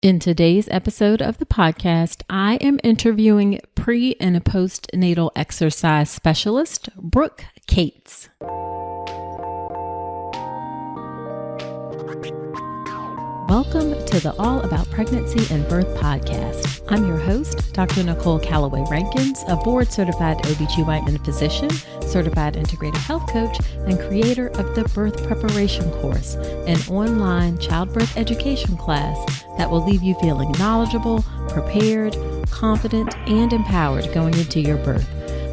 In today's episode of the podcast, I am interviewing pre- and postnatal exercise specialist, Brooke Cates. Welcome to the All About Pregnancy and Birth podcast. I'm your host, Dr. Nicole Calloway Rankins, a board-certified OBGYN physician, certified integrative health coach, and creator of the Birth Preparation Course, an online childbirth education class that will leave you feeling knowledgeable, prepared, confident, and empowered going into your birth.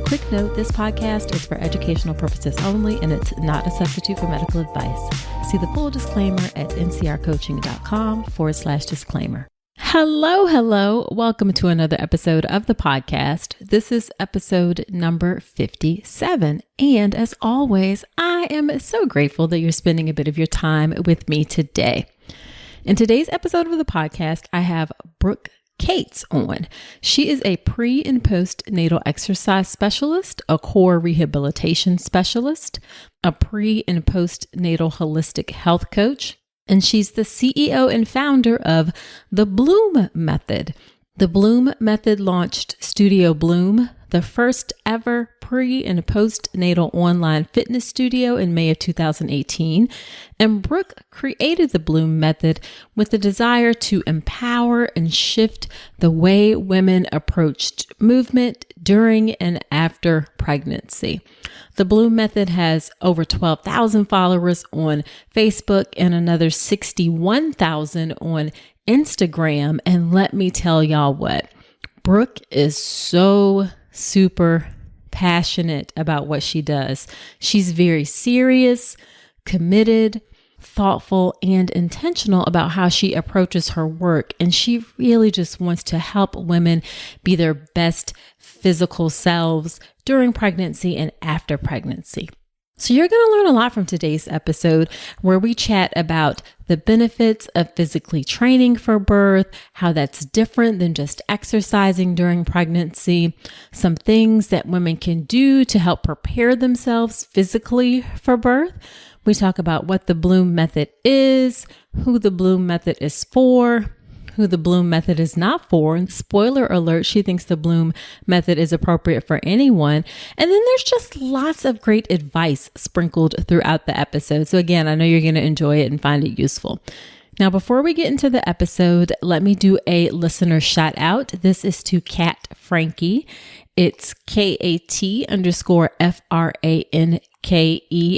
Quick note, this podcast is for educational purposes only, and it's not a substitute for medical advice. See the full disclaimer at ncrcoaching.com/disclaimer. Hello. Welcome to another episode of the podcast. This is episode number 57. And as always, I am so grateful that you're spending a bit of your time with me today. In today's episode of the podcast, I have Brooke Cates on. She is a pre- and postnatal exercise specialist, a core rehabilitation specialist, a pre- and postnatal holistic health coach, and she's the CEO and founder of the Bloom Method. The Bloom Method launched Studio Bloom, the first ever pre- and postnatal online fitness studio in May of 2018. And Brooke created the Bloom Method with the desire to empower and shift the way women approached movement during and after pregnancy. The Bloom Method has over 12,000 followers on Facebook and another 61,000 on Instagram. And let me tell y'all what, Brooke is so super passionate about what she does. She's very serious, committed, thoughtful, and intentional about how she approaches her work. And she really just wants to help women be their best physical selves during pregnancy and after pregnancy. So you're going to learn a lot from today's episode, where we chat about the benefits of physically training for birth, how that's different than just exercising during pregnancy, some things that women can do to help prepare themselves physically for birth. We talk about what the Bloom Method is, who the Bloom Method is for, who the Bloom Method is not for. And spoiler alert, she thinks the Bloom Method is appropriate for anyone. And then there's just lots of great advice sprinkled throughout the episode. So again, I know you're going to enjoy it and find it useful. Now, before we get into the episode, let me do a listener shout out. This is to Kat Frankie. It's KAT_FRANKE,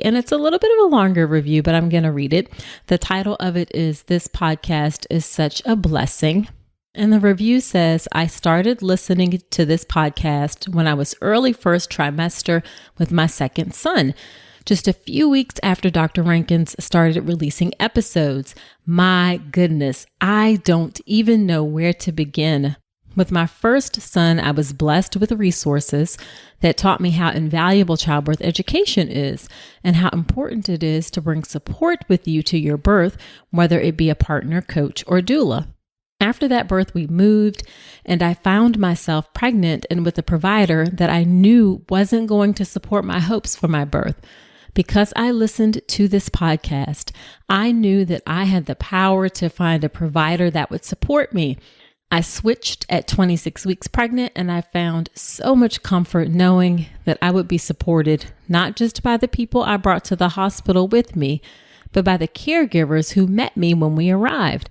and it's a little bit of a longer review, but I'm going to read it. The title of it is "This Podcast is Such a Blessing." And the review says, "I started listening to this podcast when I was early first trimester with my second son, just a few weeks after Dr. Rankins started releasing episodes. My goodness, I don't even know where to begin. With my first son, I was blessed with resources that taught me how invaluable childbirth education is and how important it is to bring support with you to your birth, whether it be a partner, coach, or doula. After that birth, we moved, and I found myself pregnant and with a provider that I knew wasn't going to support my hopes for my birth. Because I listened to this podcast, I knew that I had the power to find a provider that would support me. I switched at 26 weeks pregnant, and I found so much comfort knowing that I would be supported not just by the people I brought to the hospital with me, but by the caregivers who met me when we arrived.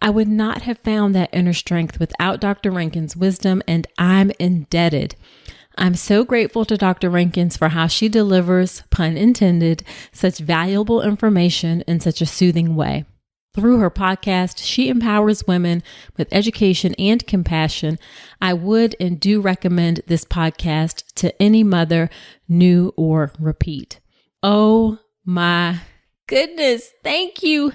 I would not have found that inner strength without Dr. Rankin's wisdom, and I'm indebted. I'm so grateful to Dr. Rankins for how she delivers, pun intended, such valuable information in such a soothing way. Through her podcast, she empowers women with education and compassion. I would and do recommend this podcast to any mother, new or repeat." Oh my goodness. Thank you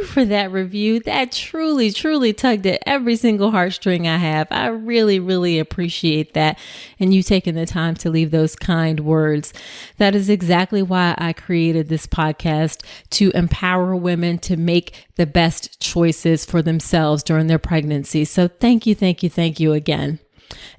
for that review. That truly tugged at every single heartstring I have. I really appreciate that. And you taking the time to leave those kind words. That is exactly why I created this podcast, to empower women to make the best choices for themselves during their pregnancy. So thank you again.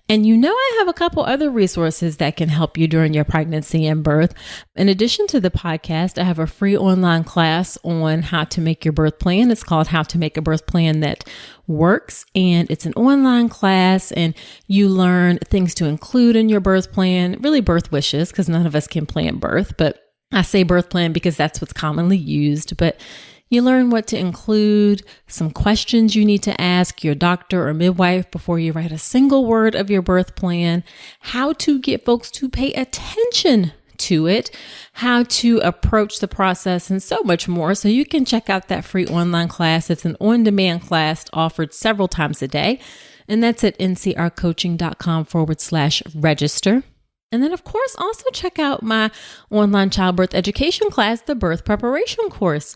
And I have a couple other resources that can help you during your pregnancy and birth. In addition to the podcast, I have a free online class on how to make your birth plan. It's called How to Make a Birth Plan That Works. And it's an online class, and you learn things to include in your birth plan, really birth wishes, because none of us can plan birth. But I say birth plan because that's what's commonly used. But you learn what to include, some questions you need to ask your doctor or midwife before you write a single word of your birth plan, how to get folks to pay attention to it, how to approach the process, and so much more. So you can check out that free online class. It's an on-demand class offered several times a day. And that's at ncrcoaching.com/register. And then, of course, also check out my online childbirth education class, the birth preparation course.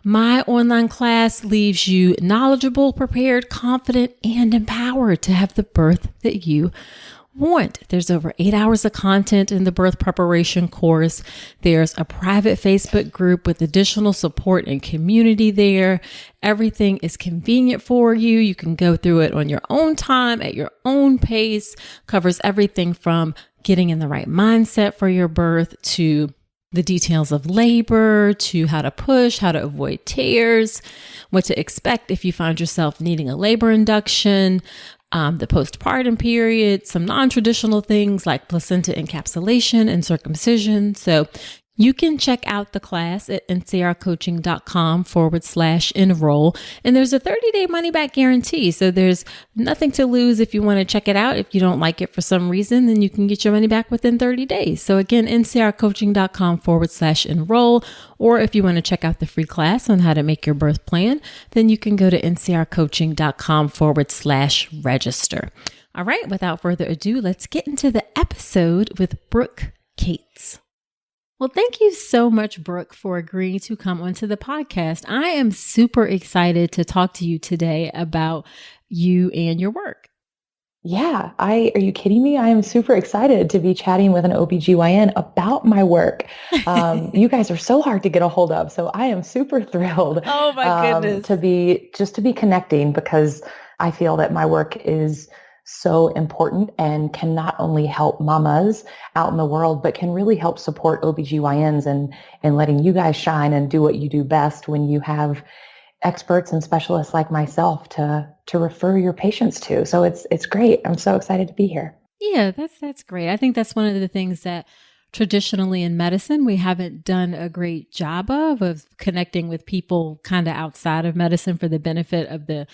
My online class leaves you knowledgeable, prepared, confident, and empowered to have the birth that you want. There's over 8 hours of content in the birth preparation course. There's a private Facebook group with additional support and community there. Everything is convenient for you. You can go through it on your own time, at your own pace. Covers everything from getting in the right mindset for your birth to the details of labor, to how to push, how to avoid tears, what to expect if you find yourself needing a labor induction, the postpartum period, some non-traditional things like placenta encapsulation and circumcision. So you can check out the class at ncrcoaching.com/enroll. And there's a 30-day money-back guarantee. So there's nothing to lose if you want to check it out. If you don't like it for some reason, then you can get your money back within 30 days. So again, ncrcoaching.com/enroll. Or if you want to check out the free class on how to make your birth plan, then you can go to ncrcoaching.com/register. All right, without further ado, let's get into the episode with Brooke Cates. Well, thank you so much, Brooke, for agreeing to come onto the podcast. I am super excited to talk to you today about you and your work. Yeah, are you kidding me? I am super excited to be chatting with an OBGYN about my work. You guys are so hard to get a hold of, so I am super thrilled. Oh my goodness. To be connecting, because I feel that my work is so important and can not only help mamas out in the world, but can really help support OBGYNs and letting you guys shine and do what you do best when you have experts and specialists like myself to refer your patients to. So it's great. I'm so excited to be here. Yeah, that's great. I think that's one of the things that traditionally in medicine, we haven't done a great job of connecting with people kind of outside of medicine for the benefit of the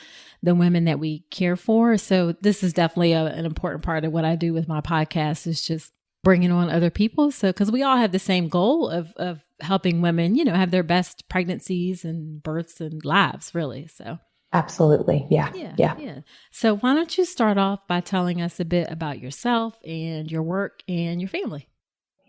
women that we care for. So this is definitely an important part of what I do with my podcast, is just bringing on other people. So, because we all have the same goal of helping women, have their best pregnancies and births and lives, really. So absolutely. Yeah. So why don't you start off by telling us a bit about yourself and your work and your family?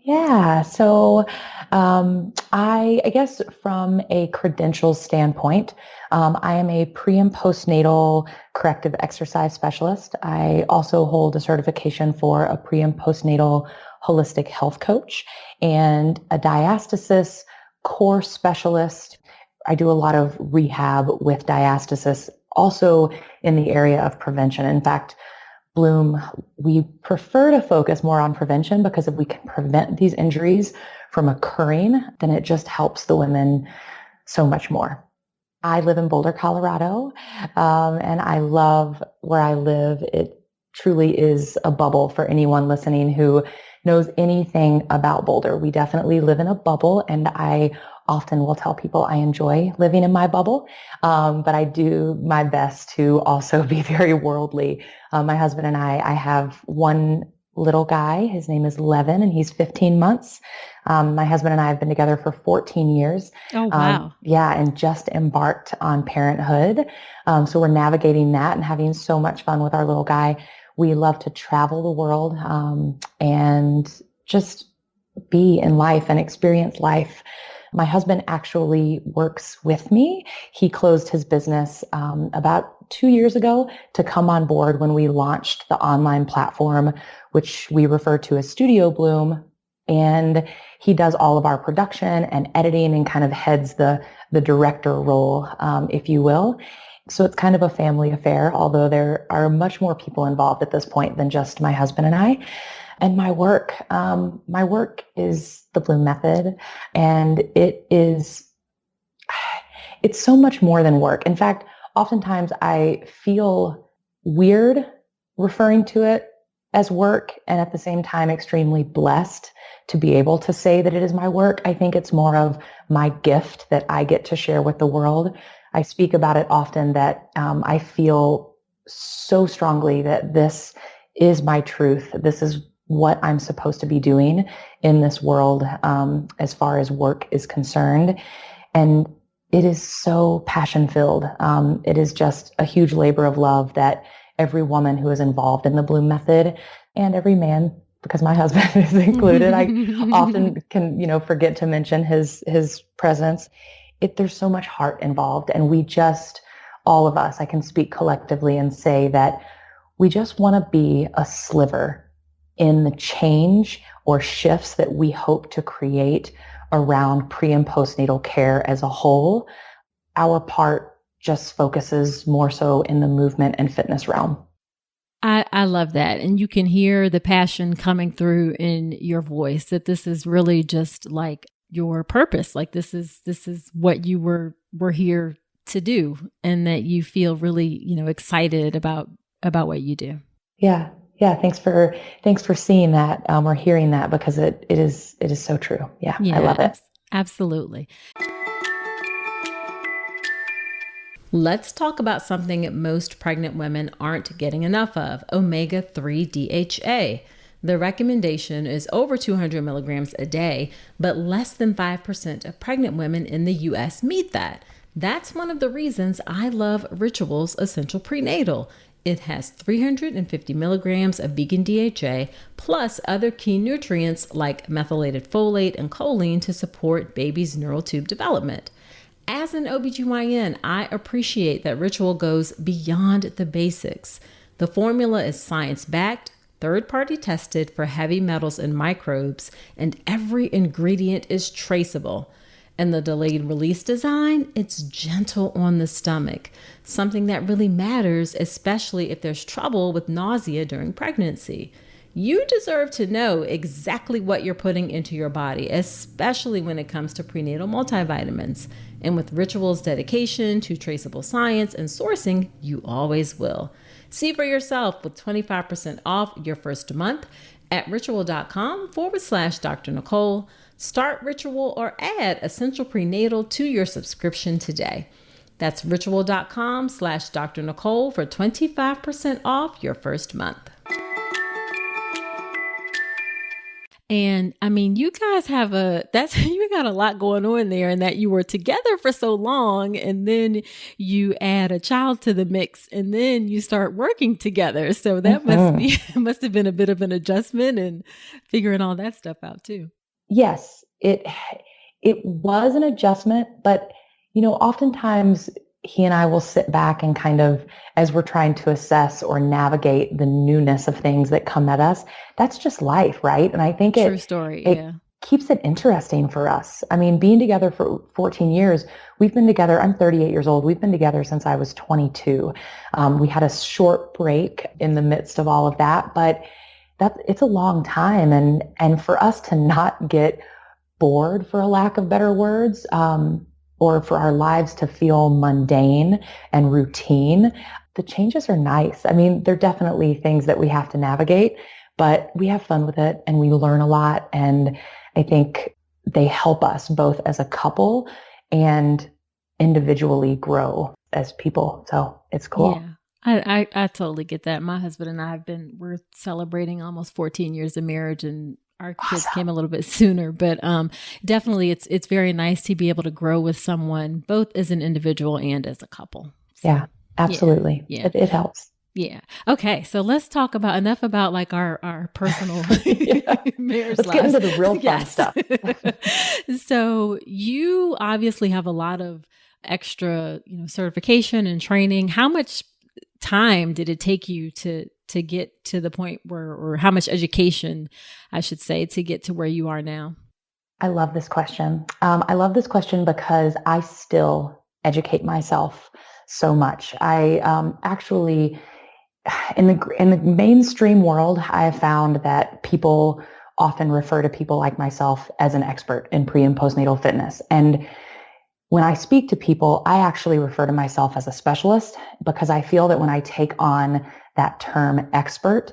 Yeah. So I guess from a credentials standpoint, I am a pre and postnatal corrective exercise specialist. I also hold a certification for a pre and postnatal holistic health coach and a diastasis core specialist. I do a lot of rehab with diastasis, also in the area of prevention. In fact, Bloom, we prefer to focus more on prevention, because if we can prevent these injuries from occurring, then it just helps the women so much more. I live in Boulder, Colorado, and I love where I live. It truly is a bubble for anyone listening who knows anything about Boulder. We definitely live in a bubble, and I often will tell people I enjoy living in my bubble, but I do my best to also be very worldly. My husband and I have one little guy. His name is Levin, and he's 15 months. My husband and I have been together for 14 years. Oh, wow. And just embarked on parenthood. So we're navigating that and having so much fun with our little guy. We love to travel the world and just be in life and experience life. My husband actually works with me. He closed his business about 2 years ago to come on board when we launched the online platform, which we refer to as Studio Bloom. And he does all of our production and editing and kind of heads the director role, if you will. So it's kind of a family affair, although there are much more people involved at this point than just my husband and I. And my work is the Bloom Method, and it's so much more than work. In fact, oftentimes I feel weird referring to it as work, and at the same time extremely blessed to be able to say that it is my work. I think it's more of my gift that I get to share with the world. I speak about it often that I feel so strongly that this is my truth. This is what I'm supposed to be doing in this world as far as work is concerned. And it is so passion filled. It is just a huge labor of love that every woman who is involved in the Bloom Method, and every man, because my husband is included, I often can, forget to mention his presence. There's so much heart involved, and all of us, I can speak collectively and say that we just want to be a sliver in the change or shifts that we hope to create around pre and postnatal care as a whole. Our part just focuses more so in the movement and fitness realm. I love that. And you can hear the passion coming through in your voice, that this is really just like your purpose. Like this is what you were here to do, and that you feel really, excited about what you do. Yeah. Yeah. Thanks for seeing that or hearing that, because it is so true. Yeah. I love it. Absolutely. Let's talk about something most pregnant women aren't getting enough of: omega-3 DHA. The recommendation is over 200 milligrams a day, but less than 5% of pregnant women in the U.S. meet that. That's one of the reasons I love Ritual's Essential Prenatal. It has 350 milligrams of vegan DHA, plus other key nutrients like methylated folate and choline to support baby's neural tube development. As an OBGYN, I appreciate that Ritual goes beyond the basics. The formula is science-backed, third-party tested for heavy metals and microbes, and every ingredient is traceable. And the delayed release design, it's gentle on the stomach, something that really matters, especially if there's trouble with nausea during pregnancy. You deserve to know exactly what you're putting into your body, especially when it comes to prenatal multivitamins. And with Ritual's dedication to traceable science and sourcing, you always will. See for yourself with 25% off your first month at ritual.com/Dr. Nicole. Start Ritual or add Essential Prenatal to your subscription today. That's ritual.com/Dr. Nicole for 25% off your first month. And I mean, you guys have you got a lot going on there, in that you were together for so long, and then you add a child to the mix, and then you start working together. So that must have been a bit of an adjustment, and figuring all that stuff out too. Yes, it was an adjustment, but oftentimes he and I will sit back and kind of, as we're trying to assess or navigate the newness of things that come at us, that's just life, right? And I think True story, yeah. Keeps it interesting for us. I mean, being together for 14 years, we've been together, I'm 38 years old. We've been together since I was 22. We had a short break in the midst of all of that, but it's a long time. And for us to not get bored, for a lack of better words, or for our lives to feel mundane and routine, the changes are nice. I mean, they're definitely things that we have to navigate, but we have fun with it and we learn a lot. And I think they help us both as a couple and individually grow as people. So it's cool. Yeah. I totally get that. My husband and I we're celebrating almost 14 years of marriage, and our kids came a little bit sooner, but definitely it's very nice to be able to grow with someone, both as an individual and as a couple. So, yeah, absolutely. Yeah. It helps. Yeah. Okay. So let's talk enough about like our personal marriage lives. Let's get into the real fun stuff. So you obviously have a lot of extra, certification and training. How much time did it take you to get to the point or how much education, I should say, to get to where you are now? I love this question. I love this question because I still educate myself so much. I actually, in the mainstream world, I have found that people often refer to people like myself as an expert in pre and postnatal fitness. And when I speak to people, I actually refer to myself as a specialist because I feel that when I take on that term expert,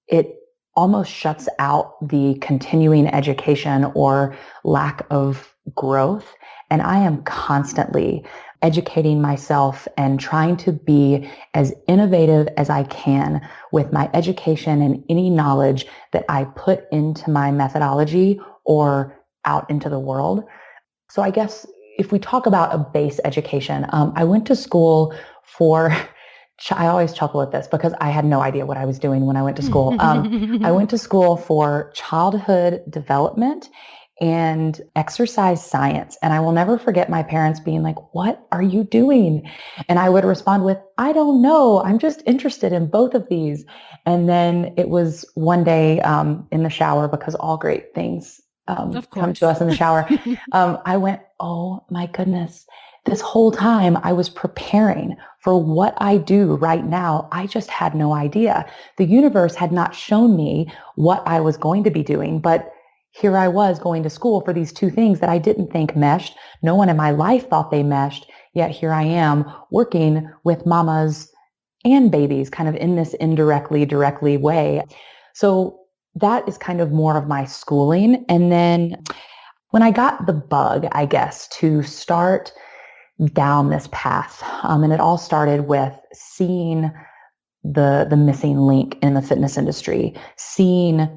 it almost shuts out the continuing education or lack of growth. And I am constantly educating myself and trying to be as innovative as I can with my education and any knowledge that I put into my methodology or out into the world. So I guess if we talk about a base education, I went to school for, I always chuckle at this because I had no idea what I was doing when I went to school. I went to school for childhood development and exercise science. And I will never forget my parents being like, "What are you doing?" And I would respond with, "I don't know. I'm just interested in both of these." And then it was one day in the shower, because all great things come to us in the shower. I went, "Oh my goodness. This whole time I was preparing for what I do right now. I just had no idea. The universe had not shown me what I was going to be doing, but here I was going to school for these two things that I didn't think meshed. No one in my life thought they meshed. Yet here I am working with mamas and babies kind of in this directly way." So that is kind of more of my schooling. And then when I got the bug, I guess, to start down this path, and it all started with seeing the missing link in the fitness industry, seeing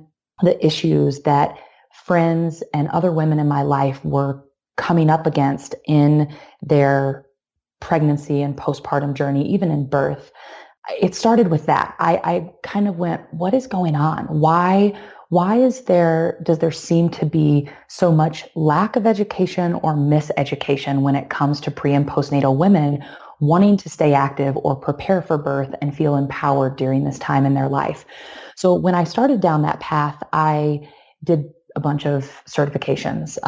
the issues that friends and other women in my life were coming up against in their pregnancy and postpartum journey, even in birth. It started with that. I kind of went, what is going on? Why does there seem to be so much lack of education or miseducation when it comes to pre and postnatal women wanting to stay active or prepare for birth and feel empowered during this time in their life? So when I started down that path, I did a bunch of certifications.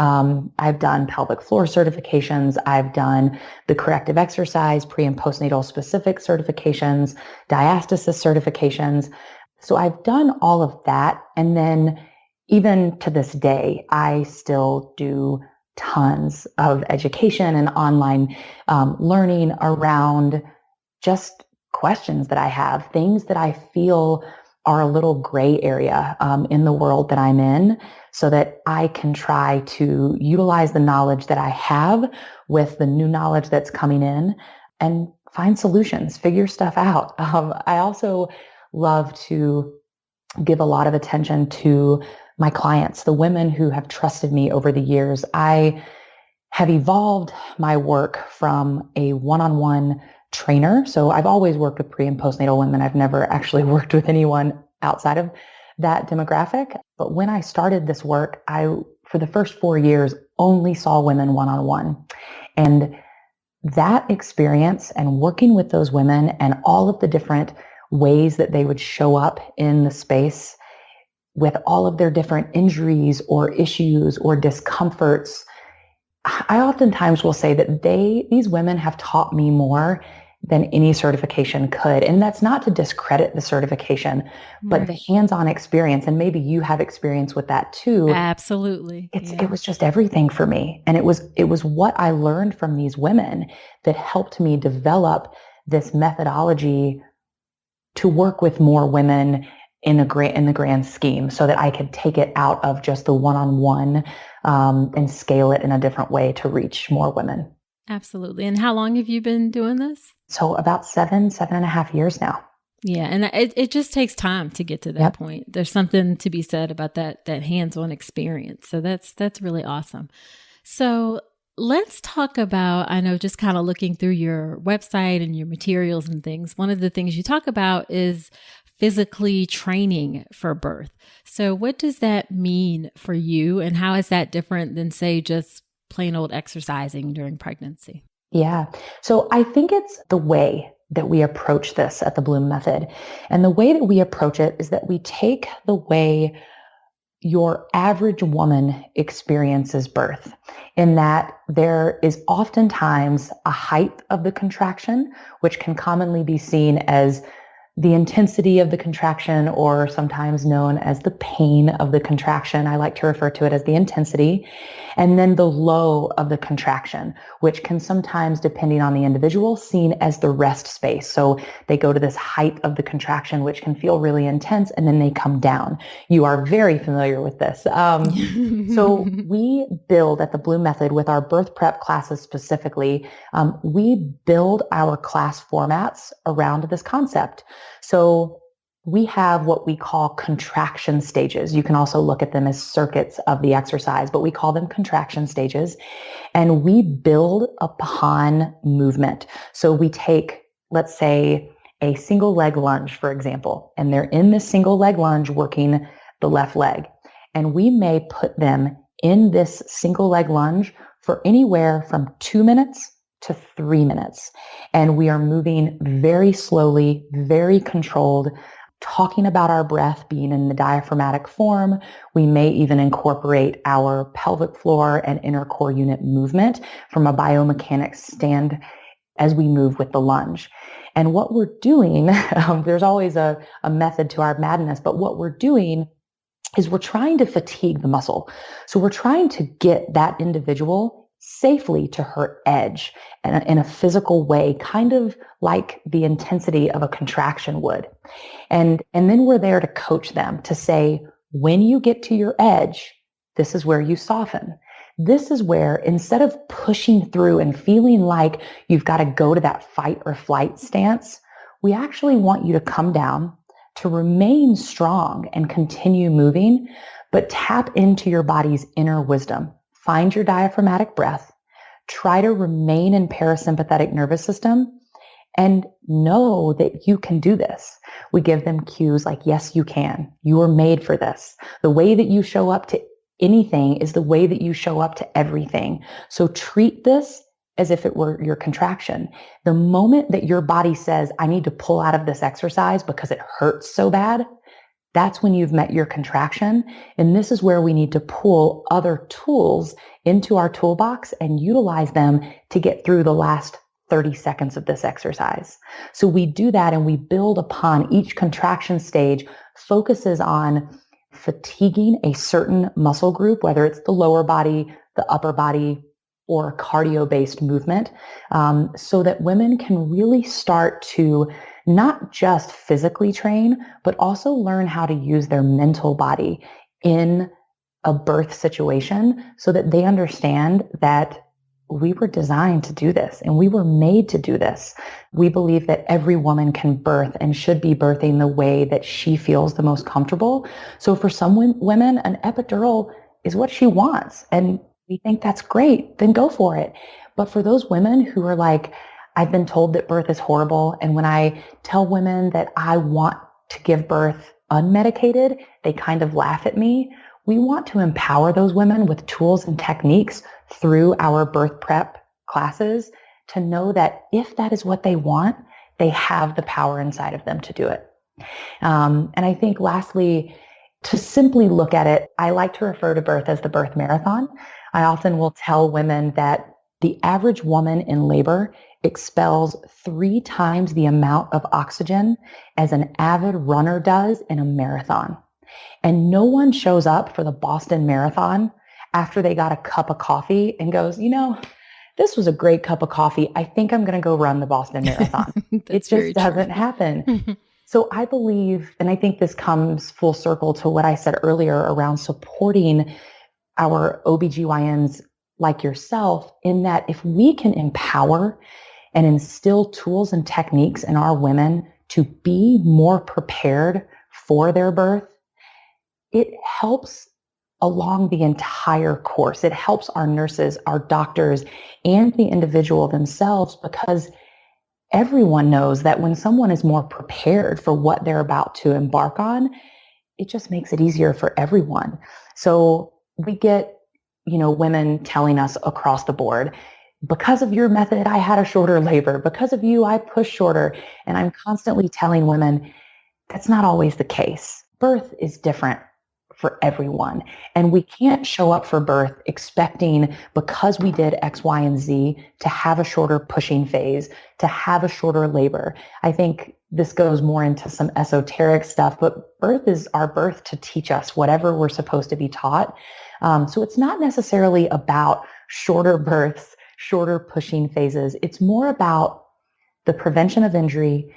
I've done pelvic floor certifications. I've done the corrective exercise, pre and postnatal specific certifications, diastasis certifications. So I've done all of that. And then even to this day, I still do tons of education and online learning around just questions that I have, things that I feel are a little gray area in the world that I'm in, so that I can try to utilize the knowledge that I have with the new knowledge that's coming in and find solutions, figure stuff out. I also love to give a lot of attention to my clients, the women who have trusted me over the years. I have evolved my work from a one-on-one trainer. So I've always worked with pre and postnatal women. I've never actually worked with anyone outside of that demographic. But when I started this work, I, for the first 4 years, only saw women one-on-one. And that experience and working with those women and all of the different ways that they would show up in the space with all of their different injuries or issues or discomforts, I oftentimes will say that these women have taught me more than any certification could. And that's not to discredit the certification, but the hands-on experience, and maybe you have experience with that too. Absolutely. It was just everything for me. And it was what I learned from these women that helped me develop this methodology to work with more women in the grand scheme, so that I could take it out of just the one-on-one and scale it in a different way to reach more women. Absolutely. And how long have you been doing this? So about 7.5 years now. Yeah. And it just takes time to get to that point. There's something to be said about that hands-on experience. So that's really awesome. So let's talk about, I know, just kind of looking through your website and your materials and things, one of the things you talk about is physically training for birth. So what does that mean for you, and how is that different than, say, just plain old exercising during pregnancy? Yeah. So I think it's the way that we approach this at the Bloom Method. And the way that we approach it is that we take the way your average woman experiences birth, in that there is oftentimes a height of the contraction, which can commonly be seen as the intensity of the contraction, or sometimes known as the pain of the contraction. I like to refer to it as the intensity. And then the low of the contraction, which can sometimes, depending on the individual, seen as the rest space. So they go to this height of the contraction, which can feel really intense, and then they come down. You are very familiar with this. So we build at the Bloom Method with our birth prep classes specifically, we build our class formats around this concept. So we have what we call contraction stages. You can also look at them as circuits of the exercise, but we call them contraction stages. And we build upon movement. So we take, let's say, a single leg lunge, for example, and they're in this single leg lunge working the left leg. And we may put them in this single leg lunge for anywhere from 2 minutes to 3 minutes. And we are moving very slowly, very controlled, talking about our breath being in the diaphragmatic form. We may even incorporate our pelvic floor and inner core unit movement from a biomechanics stand as we move with the lunge. And what we're doing, there's always a method to our madness, but what we're doing is we're trying to fatigue the muscle. So we're trying to get that individual safely to her edge in a physical way, kind of like the intensity of a contraction would. And then we're there to coach them to say, when you get to your edge, this is where you soften. This is where, instead of pushing through and feeling like you've got to go to that fight or flight stance, we actually want you to come down, to remain strong and continue moving, but tap into your body's inner wisdom. Find your diaphragmatic breath, try to remain in parasympathetic nervous system, and know that you can do this. We give them cues like, yes, you can. You are made for this. The way that you show up to anything is the way that you show up to everything. So treat this as if it were your contraction. The moment that your body says, I need to pull out of this exercise because it hurts so bad, that's when you've met your contraction. And this is where we need to pull other tools into our toolbox and utilize them to get through the last 30 seconds of this exercise. So we do that, and we build upon each contraction stage, focuses on fatiguing a certain muscle group, whether it's the lower body, the upper body, or cardio-based movement, so that women can really start to not just physically train, but also learn how to use their mental body in a birth situation, so that they understand that we were designed to do this and we were made to do this. We believe that every woman can birth and should be birthing the way that she feels the most comfortable. So for some women, an epidural is what she wants, and we think that's great, then go for it. But for those women who are like, I've been told that birth is horrible, and when I tell women that I want to give birth unmedicated, they kind of laugh at me. We want to empower those women with tools and techniques through our birth prep classes to know that if that is what they want, they have the power inside of them to do it. And I think lastly, to simply look at it, I like to refer to birth as the birth marathon. I often will tell women that the average woman in labor expels 3 times the amount of oxygen as an avid runner does in a marathon. And no one shows up for the Boston Marathon after they got a cup of coffee and goes, this was a great cup of coffee. I think I'm going to go run the Boston Marathon. It just doesn't happen. So I believe, and I think this comes full circle to what I said earlier around supporting our OBGYNs like yourself, in that if we can empower and instill tools and techniques in our women to be more prepared for their birth, it helps along the entire course. It helps our nurses, our doctors, and the individual themselves, because everyone knows that when someone is more prepared for what they're about to embark on, it just makes it easier for everyone. So we get, women telling us across the board, because of your method, I had a shorter labor. Because of you, I pushed shorter. And I'm constantly telling women that's not always the case. Birth is different for everyone. And we can't show up for birth expecting, because we did X, Y, and Z, to have a shorter pushing phase, to have a shorter labor. I think this goes more into some esoteric stuff, but birth is our birth to teach us whatever we're supposed to be taught. So it's not necessarily about shorter births, shorter pushing phases. It's more about the prevention of injury,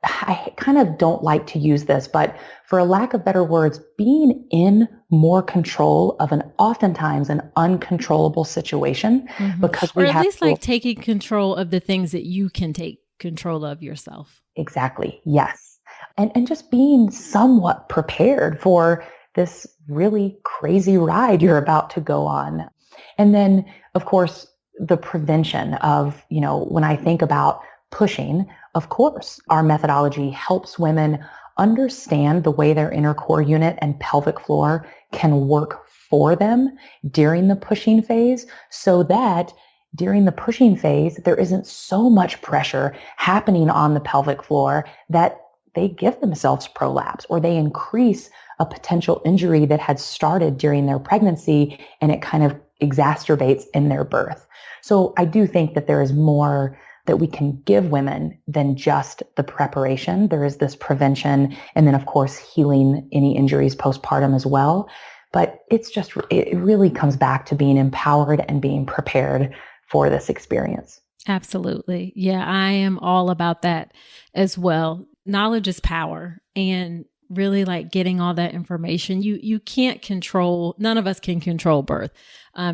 I kind of don't like to use this, but for a lack of better words, being in more control of oftentimes an uncontrollable situation, because or at least like taking control of the things that you can take control of yourself. Exactly. Yes. And just being somewhat prepared for this really crazy ride you're about to go on. And then, of course, the prevention of, when I think about pushing, of course, our methodology helps women understand the way their inner core unit and pelvic floor can work for them during the pushing phase, so that during the pushing phase, there isn't so much pressure happening on the pelvic floor that they give themselves prolapse, or they increase a potential injury that had started during their pregnancy and it kind of exacerbates in their birth. So I do think that there is more that we can give women than just the preparation. There is this prevention, and then of course healing any injuries postpartum as well. But it really comes back to being empowered and being prepared for this experience. Absolutely. Yeah, I am all about that as well. Knowledge is power, and really like getting all that information. You can't control, none of us can control birth.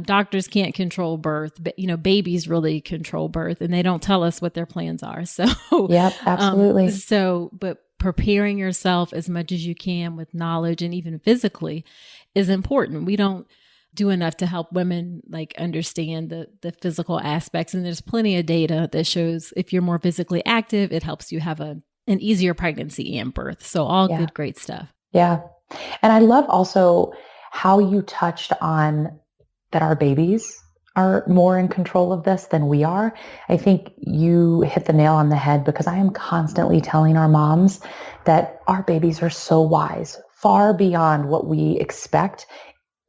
Doctors can't control birth, but babies really control birth, and they don't tell us what their plans are. So, yep, absolutely. But preparing yourself as much as you can with knowledge and even physically is important. We don't do enough to help women like understand the physical aspects. And there's plenty of data that shows if you're more physically active, it helps you have an easier pregnancy and birth. So all good, great stuff. Yeah. And I love also how you touched on that our babies are more in control of this than we are. I think you hit the nail on the head, because I am constantly telling our moms that our babies are so wise, far beyond what we expect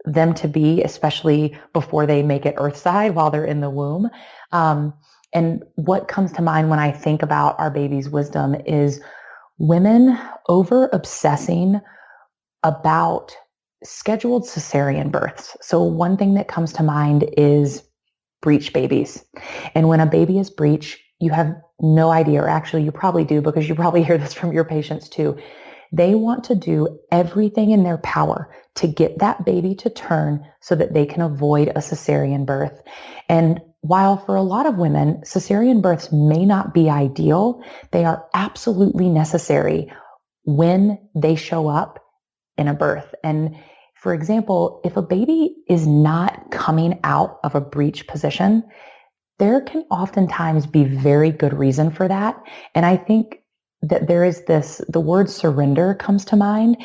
them to be, especially before they make it earthside while they're in the womb. And what comes to mind when I think about our baby's wisdom is women over obsessing about scheduled cesarean births. So one thing that comes to mind is breech babies. And when a baby is breech, you have no idea, or actually you probably do, because you probably hear this from your patients too. They want to do everything in their power to get that baby to turn so that they can avoid a cesarean birth. And while for a lot of women, cesarean births may not be ideal, they are absolutely necessary when they show up in a birth. And for example, if a baby is not coming out of a breech position, there can oftentimes be very good reason for that. And I think that there is the word surrender comes to mind.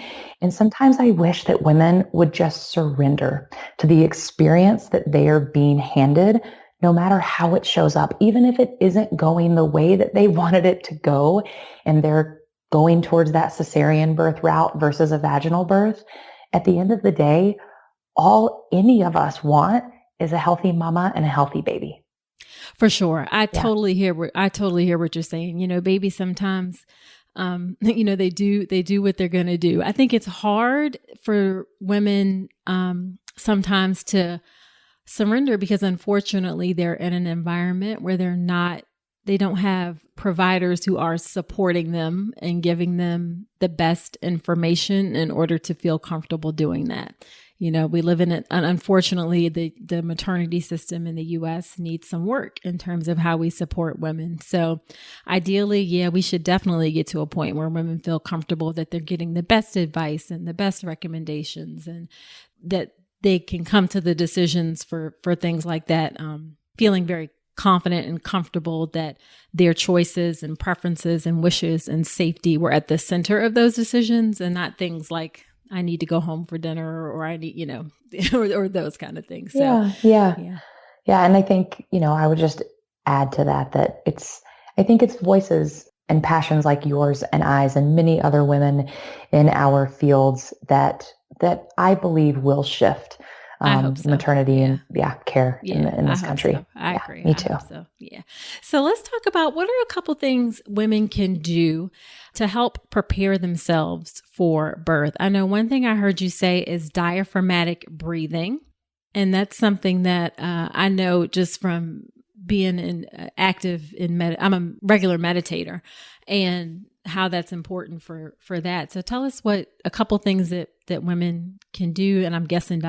And sometimes I wish that women would just surrender to the experience that they are being handed, no matter how it shows up, even if it isn't going the way that they wanted it to go, and they're going towards that cesarean birth route versus a vaginal birth. At the end of the day, all any of us want is a healthy mama and a healthy baby. For sure. I totally hear what you're saying. Babies sometimes, they do what they're going to do. I think it's hard for women, sometimes to surrender, because unfortunately they're in an environment where they don't have providers who are supporting them and giving them the best information in order to feel comfortable doing that. We live in unfortunately, the maternity system in the U.S. needs some work in terms of how we support women. So ideally, we should definitely get to a point where women feel comfortable that they're getting the best advice and the best recommendations, and that they can come to the decisions for things like that, feeling very confident and comfortable that their choices and preferences and wishes and safety were at the center of those decisions, and not things like, I need to go home for dinner, or I need, or those kind of things. So, yeah. And I think, I would just add to that I think it's voices and passions like yours and I's and many other women in our fields that I believe will shift I hope so. maternity and care in I this hope country. So. I agree. Me I too. hope so. Yeah. So let's talk about what are a couple things women can do to help prepare themselves for birth. I know one thing I heard you say is diaphragmatic breathing. And that's something that I know just from being active in I'm a regular meditator, and how that's important for that. So tell us what a couple things that women can do, and I'm guessing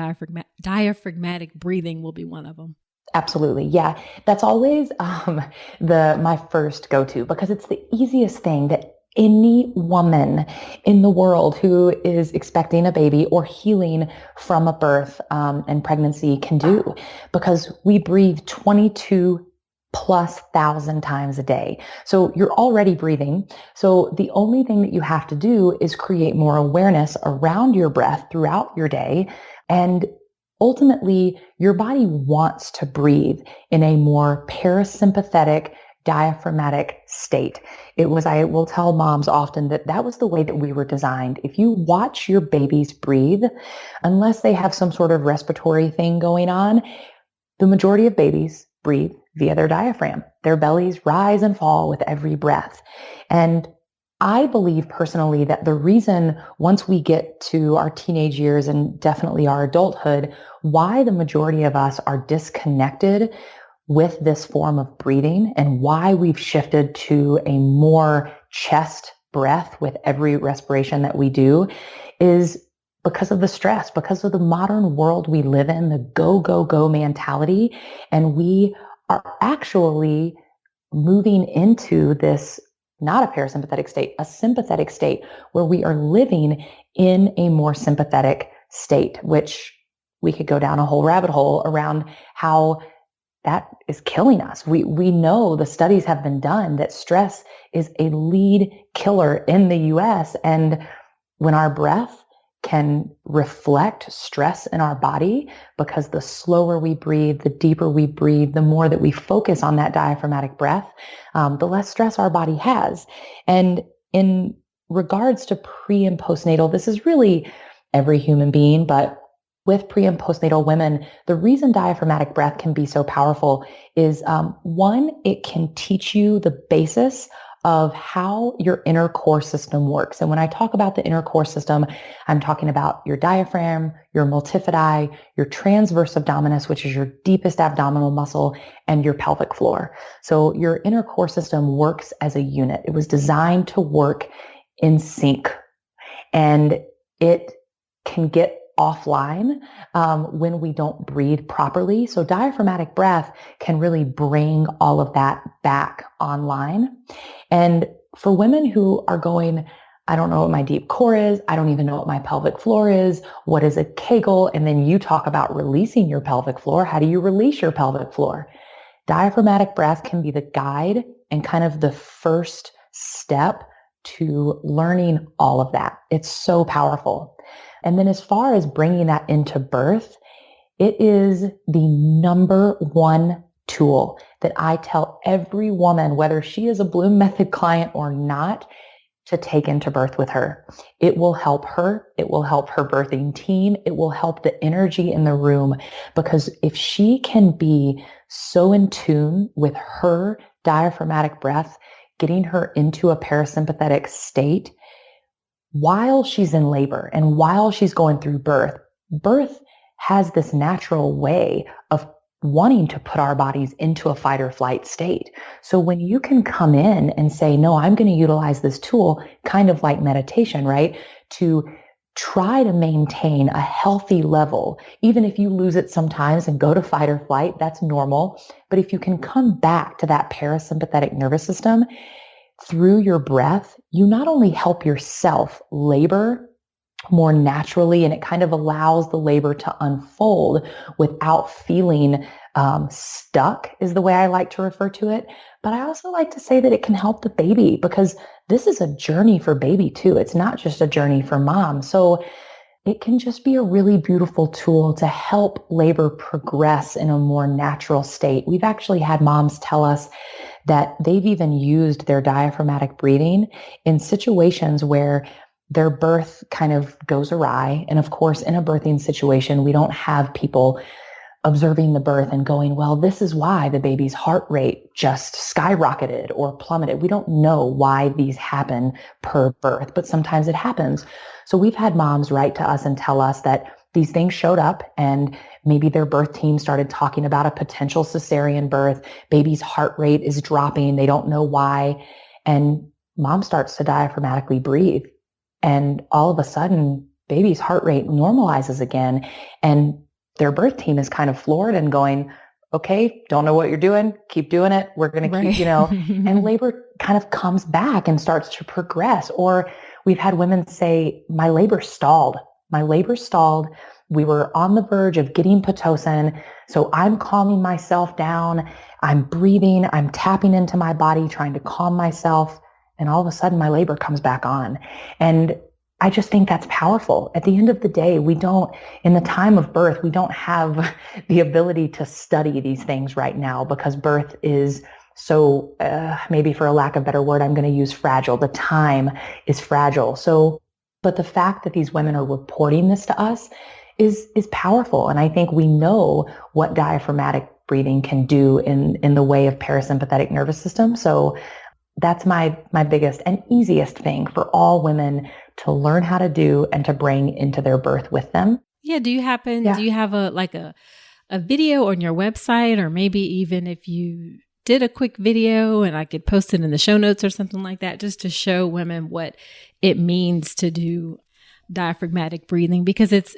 diaphragmatic breathing will be one of them. Absolutely. Yeah. That's always my first go-to, because it's the easiest thing that any woman in the world who is expecting a baby or healing from a birth and pregnancy can do, because we breathe 22 plus thousand times a day. So you're already breathing. So the only thing that you have to do is create more awareness around your breath throughout your day. And ultimately, your body wants to breathe in a more parasympathetic, diaphragmatic state. I will tell moms often that was the way that we were designed. If you watch your babies breathe, unless they have some sort of respiratory thing going on, the majority of babies breathe via their diaphragm. Their bellies rise and fall with every breath. And I believe personally that the reason, once we get to our teenage years and definitely our adulthood, why the majority of us are disconnected with this form of breathing and why we've shifted to a more chest breath with every respiration that we do is because of the stress, because of the modern world we live in, the go, go, go mentality. And we are actually moving into this, not a parasympathetic state, a sympathetic state, where we are living in a more sympathetic state, which we could go down a whole rabbit hole around how that is killing us. We know the studies have been done that stress is a lead killer in the US. And when our breath can reflect stress in our body, because the slower we breathe, the deeper we breathe, the more that we focus on that diaphragmatic breath, the less stress our body has. And in regards to pre and postnatal, this is really every human being, but with pre and postnatal women, the reason diaphragmatic breath can be so powerful is one, it can teach you the basis of how your inner core system works. And when I talk about the inner core system, I'm talking about your diaphragm, your multifidi, your transverse abdominis, which is your deepest abdominal muscle, and your pelvic floor. So your inner core system works as a unit. It was designed to work in sync, and it can get offline when we don't breathe properly. So diaphragmatic breath can really bring all of that back online. And for women who are going, I don't know what my deep core is, I don't even know what my pelvic floor is, what is a Kegel? And then you talk about releasing your pelvic floor. How do you release your pelvic floor? Diaphragmatic breath can be the guide and kind of the first step to learning all of that. It's so powerful. And then as far as bringing that into birth, it is the number one tool that I tell every woman, whether she is a Bloom Method client or not, to take into birth with her. It will help her. It will help her birthing team. It will help the energy in the room, because if she can be so in tune with her diaphragmatic breath, getting her into a parasympathetic state while she's in labor and while she's going through birth, birth has this natural way of wanting to put our bodies into a fight or flight state. So when you can come in and say, no, I'm going to utilize this tool, kind of like meditation, right? To try to maintain a healthy level. Even if you lose it sometimes and go to fight or flight, that's normal. But if you can come back to that parasympathetic nervous system through your breath, you not only help yourself labor more naturally, and it kind of allows the labor to unfold without feeling stuck, is the way I like to refer to it. But I also like to say that it can help the baby, because this is a journey for baby too. It's not just a journey for mom. So it can just be a really beautiful tool to help labor progress in a more natural state. We've actually had moms tell us that they've even used their diaphragmatic breathing in situations where their birth kind of goes awry. And of course, in a birthing situation, we don't have people observing the birth and going, well, this is why the baby's heart rate just skyrocketed or plummeted. We don't know why these happen per birth, but sometimes it happens. So we've had moms write to us and tell us that these things showed up and maybe their birth team started talking about a potential cesarean birth. Baby's heart rate is dropping. They don't know why. And mom starts to diaphragmatically breathe. And all of a sudden, baby's heart rate normalizes again. And their birth team is kind of floored and going, okay, don't know what you're doing. Keep doing it. We're going to keep, and labor kind of comes back and starts to progress. Or we've had women say, my labor stalled. My labor stalled. We were on the verge of getting Pitocin. So I'm calming myself down. I'm breathing. I'm tapping into my body, trying to calm myself. And all of a sudden my labor comes back on. And I just think that's powerful. At the end of the day, in the time of birth, we don't have the ability to study these things right now because birth is so, maybe for a lack of a better word, I'm going to use fragile. The time is fragile. So, but the fact that these women are reporting this to us is powerful. And I think we know what diaphragmatic breathing can do in the way of parasympathetic nervous system. So that's my biggest and easiest thing for all women to learn how to do and to bring into their birth with them. Yeah. Do you have a video on your website, or maybe even if you did a quick video and I could post it in the show notes or something like that, just to show women what it means to do diaphragmatic breathing? Because it's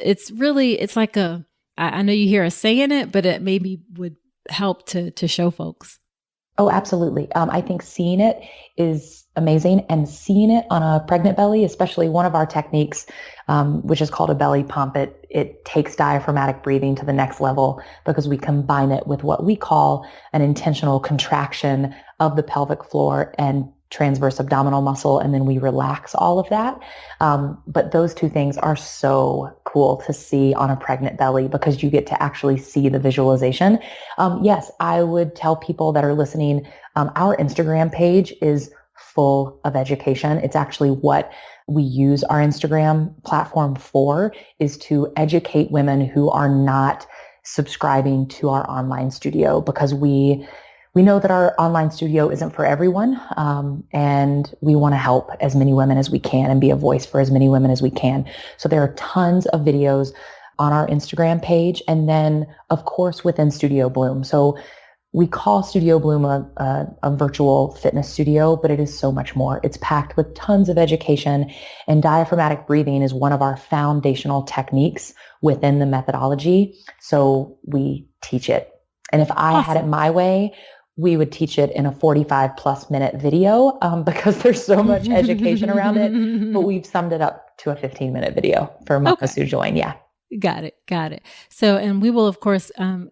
like I know you hear us saying it, but it maybe would help to show folks. Oh, absolutely. I think seeing it is amazing, and seeing it on a pregnant belly, especially one of our techniques, which is called a belly pump. It takes diaphragmatic breathing to the next level because we combine it with what we call an intentional contraction of the pelvic floor and transverse abdominal muscle, and then we relax all of that. But those two things are so cool to see on a pregnant belly because you get to actually see the visualization. Yes, I would tell people that are listening, our Instagram page is full of education. It's actually what we use our Instagram platform for, is to educate women who are not subscribing to our online studio, because we know that our online studio isn't for everyone, and we want to help as many women as we can and be a voice for as many women as we can. So there are tons of videos on our Instagram page, and then, of course, within Studio Bloom. So we call Studio Bloom a virtual fitness studio, but it is so much more. It's packed with tons of education, and diaphragmatic breathing is one of our foundational techniques within the methodology. So we teach it. And if I had it my way, we would teach it in a 45 plus minute video, because there's so much education around it, but we've summed it up to a 15-minute video for mamas who join. Yeah. Got it. So, and we will, of course,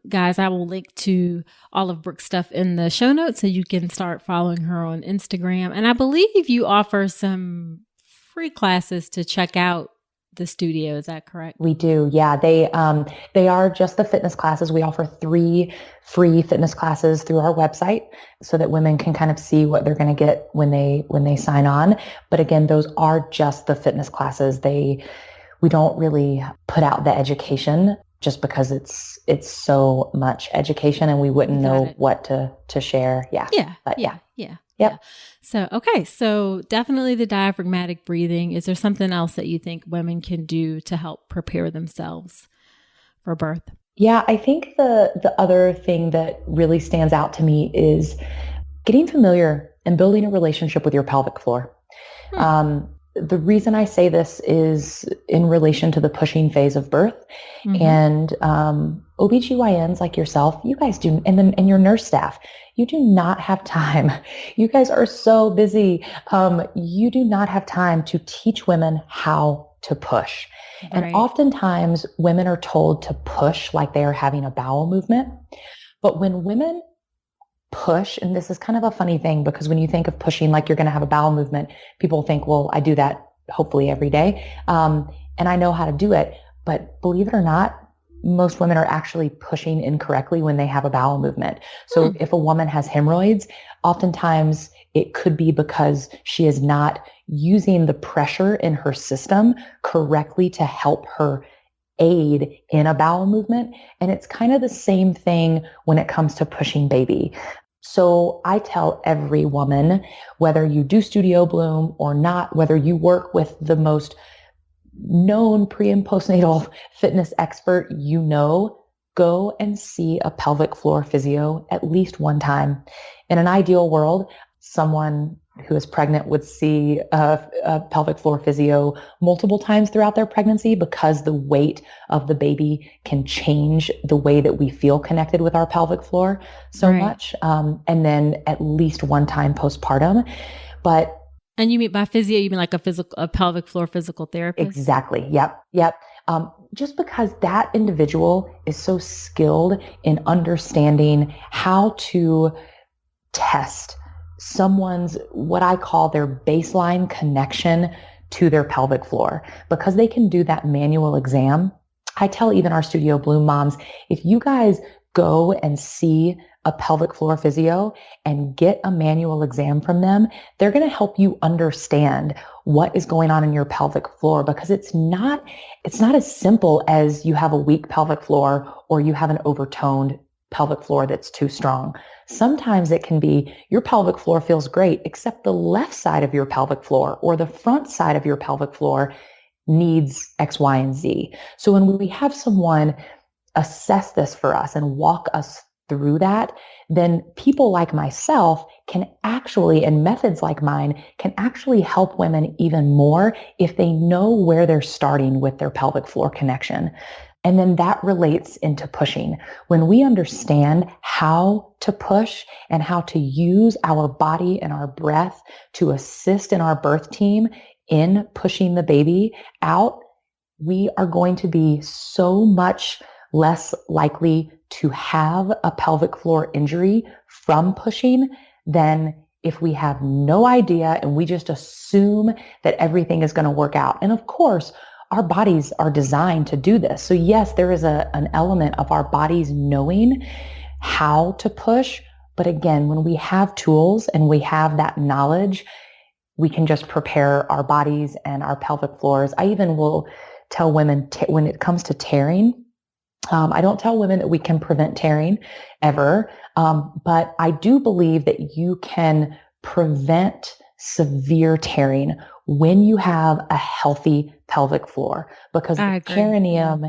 guys, I will link to all of Brooke's stuff in the show notes so you can start following her on Instagram. And I believe you offer some free classes to check out the studio. Is that correct? We do. Yeah. They are just the fitness classes. We offer 3 free fitness classes through our website so that women can kind of see what they're going to get when they sign on. But again, those are just the fitness classes. We don't really put out the education just because it's so much education and we wouldn't know what to share. Yeah. Yeah. But yeah. Yep. Yeah. So, okay. So definitely the diaphragmatic breathing. Is there something else that you think women can do to help prepare themselves for birth? Yeah. I think the other thing that really stands out to me is getting familiar and building a relationship with your pelvic floor. The reason I say this is in relation to the pushing phase of birth, and OBGYNs like yourself, you guys do, and your nurse staff, you do not have time. You guys are so busy. You do not have time to teach women how to push. Right. And oftentimes women are told to push like they are having a bowel movement. But when women push, and this is kind of a funny thing because when you think of pushing like you're going to have a bowel movement, people think, well, I do that hopefully every day. And I know how to do it. But believe it or not, most women are actually pushing incorrectly when they have a bowel movement. So if a woman has hemorrhoids, oftentimes it could be because she is not using the pressure in her system correctly to help her aid in a bowel movement. And it's kind of the same thing when it comes to pushing baby. So I tell every woman, whether you do studio bloom or not, whether you work with the most known pre and postnatal fitness expert, go and see a pelvic floor physio at least one time. In an ideal world, someone who is pregnant would see a pelvic floor physio multiple times throughout their pregnancy, because the weight of the baby can change the way that we feel connected with our pelvic floor so much. And then at least one time postpartum. And you mean by physio, you mean like a pelvic floor physical therapist? Exactly. Yep. Just because that individual is so skilled in understanding how to test someone's, what I call their baseline connection to their pelvic floor, because they can do that manual exam. I tell even our Studio Bloom moms, if you guys go and see a pelvic floor physio and get a manual exam from them, they're going to help you understand what is going on in your pelvic floor, because it's not as simple as you have a weak pelvic floor or you have an overtoned pelvic floor that's too strong. Sometimes it can be your pelvic floor feels great, except the left side of your pelvic floor or the front side of your pelvic floor needs X, Y, and Z. So when we have someone assess this for us and walk us through that, then people like myself can actually, and methods like mine can actually help women even more if they know where they're starting with their pelvic floor connection. And then that relates into pushing. When we understand how to push and how to use our body and our breath to assist in our birth team in pushing the baby out, we are going to be so much less likely to have a pelvic floor injury from pushing than if we have no idea and we just assume that everything is going to work out. And of course, our bodies are designed to do this. So yes, there is an element of our bodies knowing how to push. But again, when we have tools and we have that knowledge, we can just prepare our bodies and our pelvic floors. I even will tell women when it comes to tearing, I don't tell women that we can prevent tearing ever, but I do believe that you can prevent severe tearing when you have a healthy pelvic floor, because the perineum,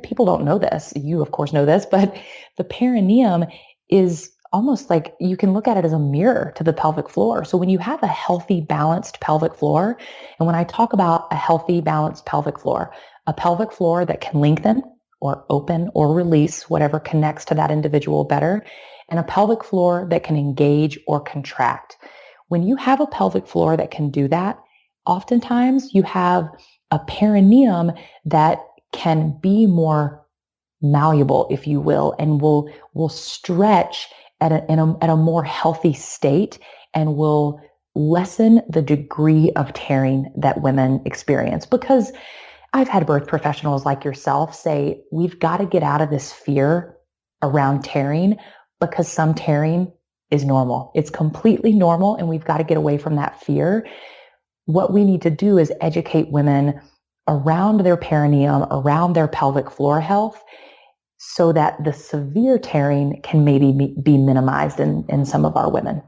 people don't know this. You of course know this, but the perineum is almost like, you can look at it as a mirror to the pelvic floor. So when you have a healthy, balanced pelvic floor, and when I talk about a healthy, balanced pelvic floor that can lengthen or open or release whatever connects to that individual better, and a pelvic floor that can engage or contract. When you have a pelvic floor that can do that, oftentimes you have a perineum that can be more malleable, if you will, and will stretch at a more healthy state and will lessen the degree of tearing that women experience. Because I've had birth professionals like yourself say, we've got to get out of this fear around tearing, because some tearing is normal. It's completely normal, and we've got to get away from that fear. What we need to do is educate women around their perineum, around their pelvic floor health, so that the severe tearing can maybe be minimized in some of our women.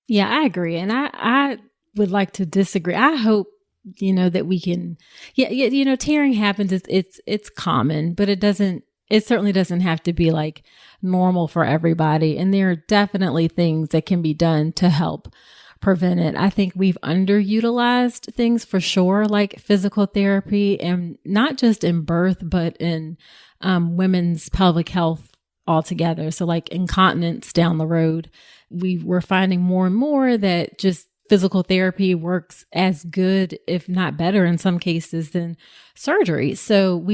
Yeah, I agree. And I would like to disagree. I hope, that we can, tearing happens. It's common, but it certainly doesn't have to be like normal for everybody. And there are definitely things that can be done to help prevent it. I think we've underutilized things for sure, like physical therapy, and not just in birth, but in women's pelvic health altogether. So like incontinence down the road, we're finding more and more that just physical therapy works as good, if not better in some cases, than surgery. So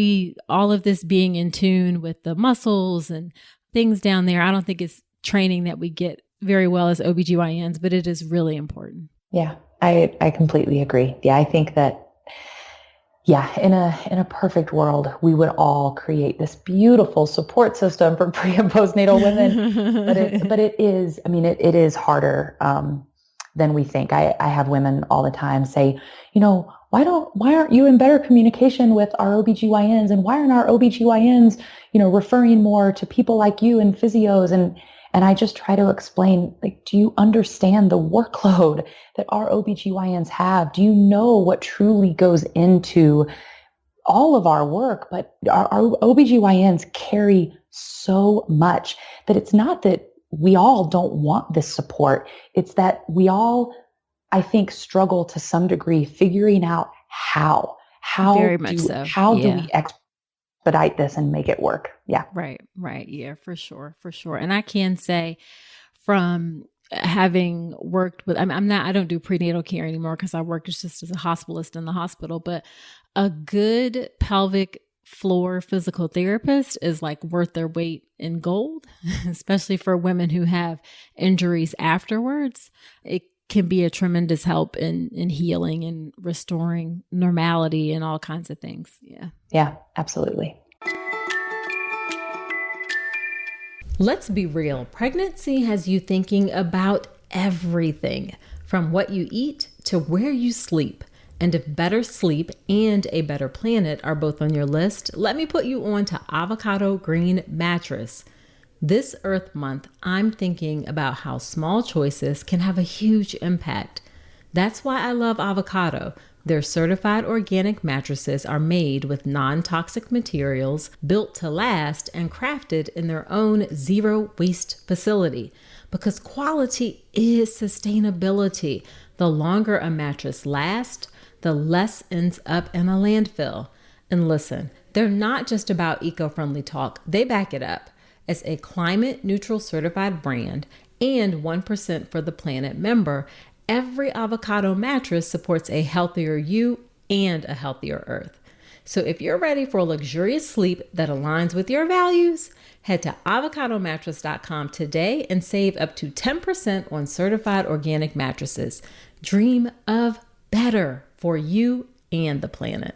all of this being in tune with the muscles and things down there, I don't think it's training that we get very well as OBGYNs, but it is really important. Yeah, I completely agree. Yeah, I think that Yeah, in a perfect world, we would all create this beautiful support system for pre and postnatal women. But it is, I mean, it is harder than we think. I have women all the time say, why aren't you in better communication with our OBGYNs, and why aren't our OBGYNs, referring more to people like you and physios? And I just try to explain, like, do you understand the workload that our OBGYNs have? Do you know what truly goes into all of our work? But our OBGYNs carry so much that it's not that we all don't want this support. It's that we all, I think, struggle to some degree figuring out how. Very much so. How do Yeah. we expedite this and make it work? Yeah. Right. Yeah, for sure. And I can say from having worked with, I don't do prenatal care anymore because I work just as a hospitalist in the hospital, but a good pelvic floor physical therapist is like worth their weight in gold, especially for women who have injuries afterwards. It can be a tremendous help in healing and restoring normality and all kinds of things. Yeah. Yeah, absolutely. Let's be real. Pregnancy has you thinking about everything from what you eat to where you sleep. And if better sleep and a better planet are both on your list, let me put you on to Avocado Green Mattress. This Earth Month, I'm thinking about how small choices can have a huge impact. That's why I love Avocado. Their certified organic mattresses are made with non-toxic materials, built to last, and crafted in their own zero waste facility. Because quality is sustainability. The longer a mattress lasts, the less ends up in a landfill. And listen, they're not just about eco-friendly talk, they back it up. As a climate neutral certified brand and 1% for the Planet member, every Avocado mattress supports a healthier you and a healthier earth. So if you're ready for luxurious sleep that aligns with your values, head to avocadomattress.com today and save up to 10% on certified organic mattresses. Dream of better for you and the planet.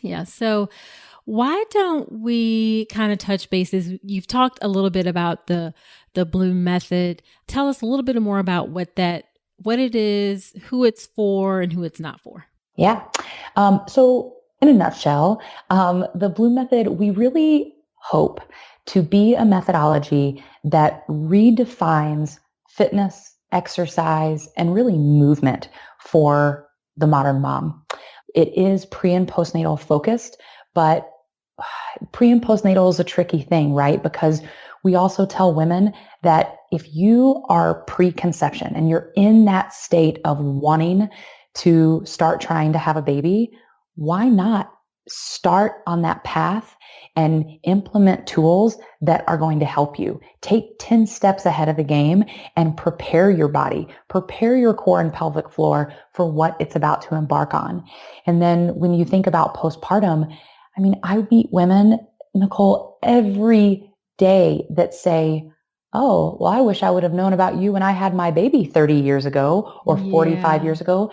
Yeah, so why don't we kind of touch bases? You've talked a little bit about the Bloom method. Tell us a little bit more about what it is, who it's for, and who it's not for. Yeah. So in a nutshell, the Bloom method, we really hope to be a methodology that redefines fitness, exercise, and really movement for the modern mom. It is pre and postnatal focused, but pre and postnatal is a tricky thing, right? Because we also tell women that if you are preconception and you're in that state of wanting to start trying to have a baby, why not start on that path and implement tools that are going to help you? Take 10 steps ahead of the game and prepare your body, prepare your core and pelvic floor for what it's about to embark on. And then when you think about postpartum, I mean, I meet women, Nicole, every day that say, oh, well, I wish I would have known about you when I had my baby 30 years ago or 45 years ago.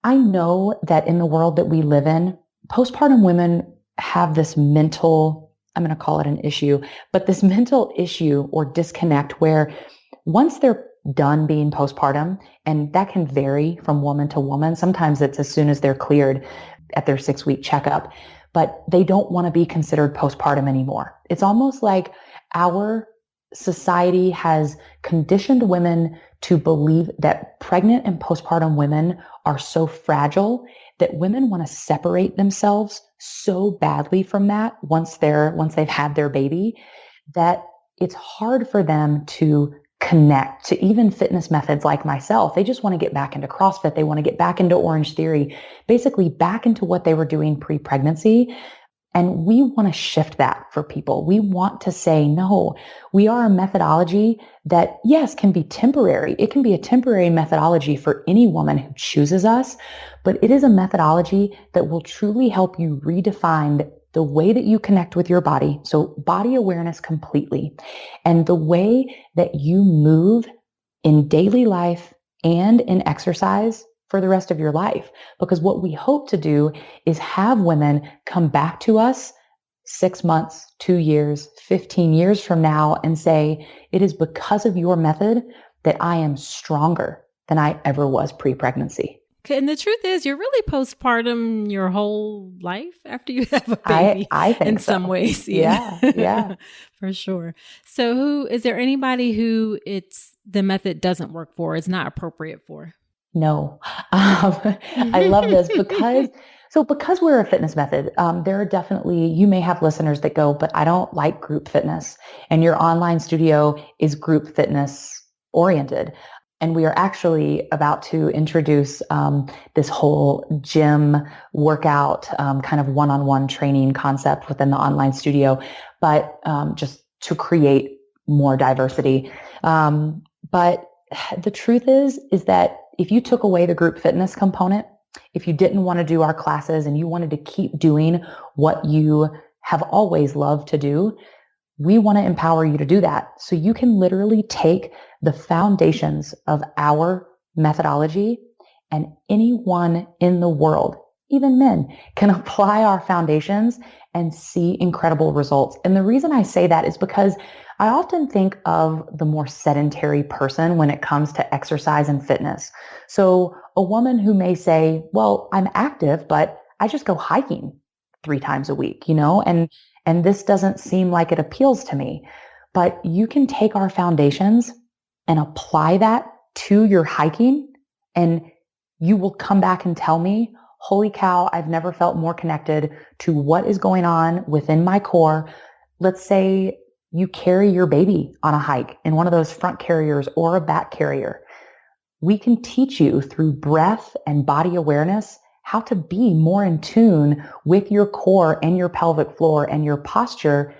I know that in the world that we live in, postpartum women have this mental, I'm going to call it an issue, but this mental issue or disconnect where once they're done being postpartum, and that can vary from woman to woman. Sometimes it's as soon as they're cleared at their 6-week checkup, but they don't want to be considered postpartum anymore. It's almost like our society has conditioned women to believe that pregnant and postpartum women are so fragile that women want to separate themselves so badly from that once they've had their baby, that it's hard for them to connect to even fitness methods like myself. They just want to get back into CrossFit. They want to get back into Orange Theory, basically back into what they were doing pre-pregnancy. And we want to shift that for people. We want to say, no, we are a methodology that, yes, can be temporary. It can be a temporary methodology for any woman who chooses us, but it is a methodology that will truly help you redefine the way that you connect with your body. So body awareness completely. And the way that you move in daily life and in exercise for the rest of your life. Because what we hope to do is have women come back to us 6 months, 2 years, 15 years from now and say, it is because of your method that I am stronger than I ever was pre-pregnancy. And the truth is, you're really postpartum your whole life after you have a baby. I think in so. some ways. Yeah. For sure. So is there anybody who the method doesn't work for, is not appropriate for? No. I love this because we're a fitness method, there are definitely, you may have listeners that go, but I don't like group fitness. And your online studio is group fitness oriented. And we are actually about to introduce this whole gym workout kind of one-on-one training concept within the online studio, but just to create more diversity. But the truth is that if you took away the group fitness component, if you didn't want to do our classes and you wanted to keep doing what you have always loved to do, we want to empower you to do that. So you can literally take the foundations of our methodology and anyone in the world, even men, can apply our foundations and see incredible results. And the reason I say that is because I often think of the more sedentary person when it comes to exercise and fitness. So a woman who may say, well, I'm active, but I just go hiking 3 times a week, and this doesn't seem like it appeals to me. But you can take our foundations and apply that to your hiking, and you will come back and tell me, holy cow, I've never felt more connected to what is going on within my core. Let's say you carry your baby on a hike in one of those front carriers or a back carrier. We can teach you through breath and body awareness how to be more in tune with your core and your pelvic floor and your posture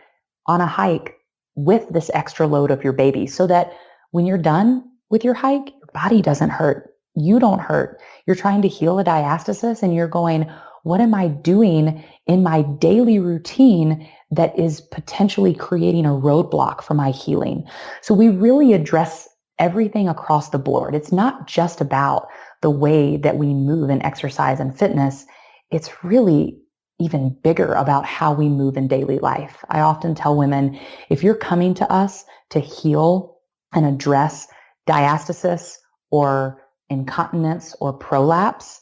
on a hike with this extra load of your baby, so that when you're done with your hike, your body doesn't hurt. You don't hurt. You're trying to heal a diastasis and you're going, what am I doing in my daily routine that is potentially creating a roadblock for my healing? So we really address everything across the board. It's not just about the way that we move in exercise and fitness. It's really even bigger about how we move in daily life. I often tell women, if you're coming to us to heal and address diastasis or incontinence or prolapse,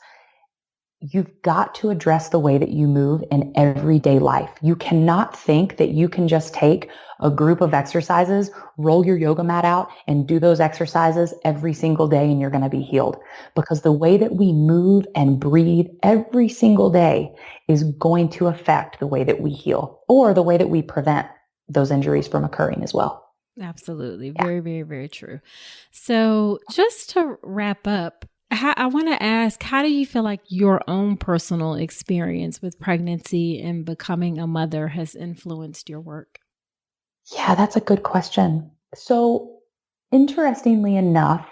you've got to address the way that you move in everyday life. You cannot think that you can just take a group of exercises, roll your yoga mat out, and do those exercises every single day and you're going to be healed. Because the way that we move and breathe every single day is going to affect the way that we heal or the way that we prevent those injuries from occurring as well. Absolutely. Very, very, very true. So just to wrap up, I want to ask, how do you feel like your own personal experience with pregnancy and becoming a mother has influenced your work? Yeah, that's a good question. So interestingly enough,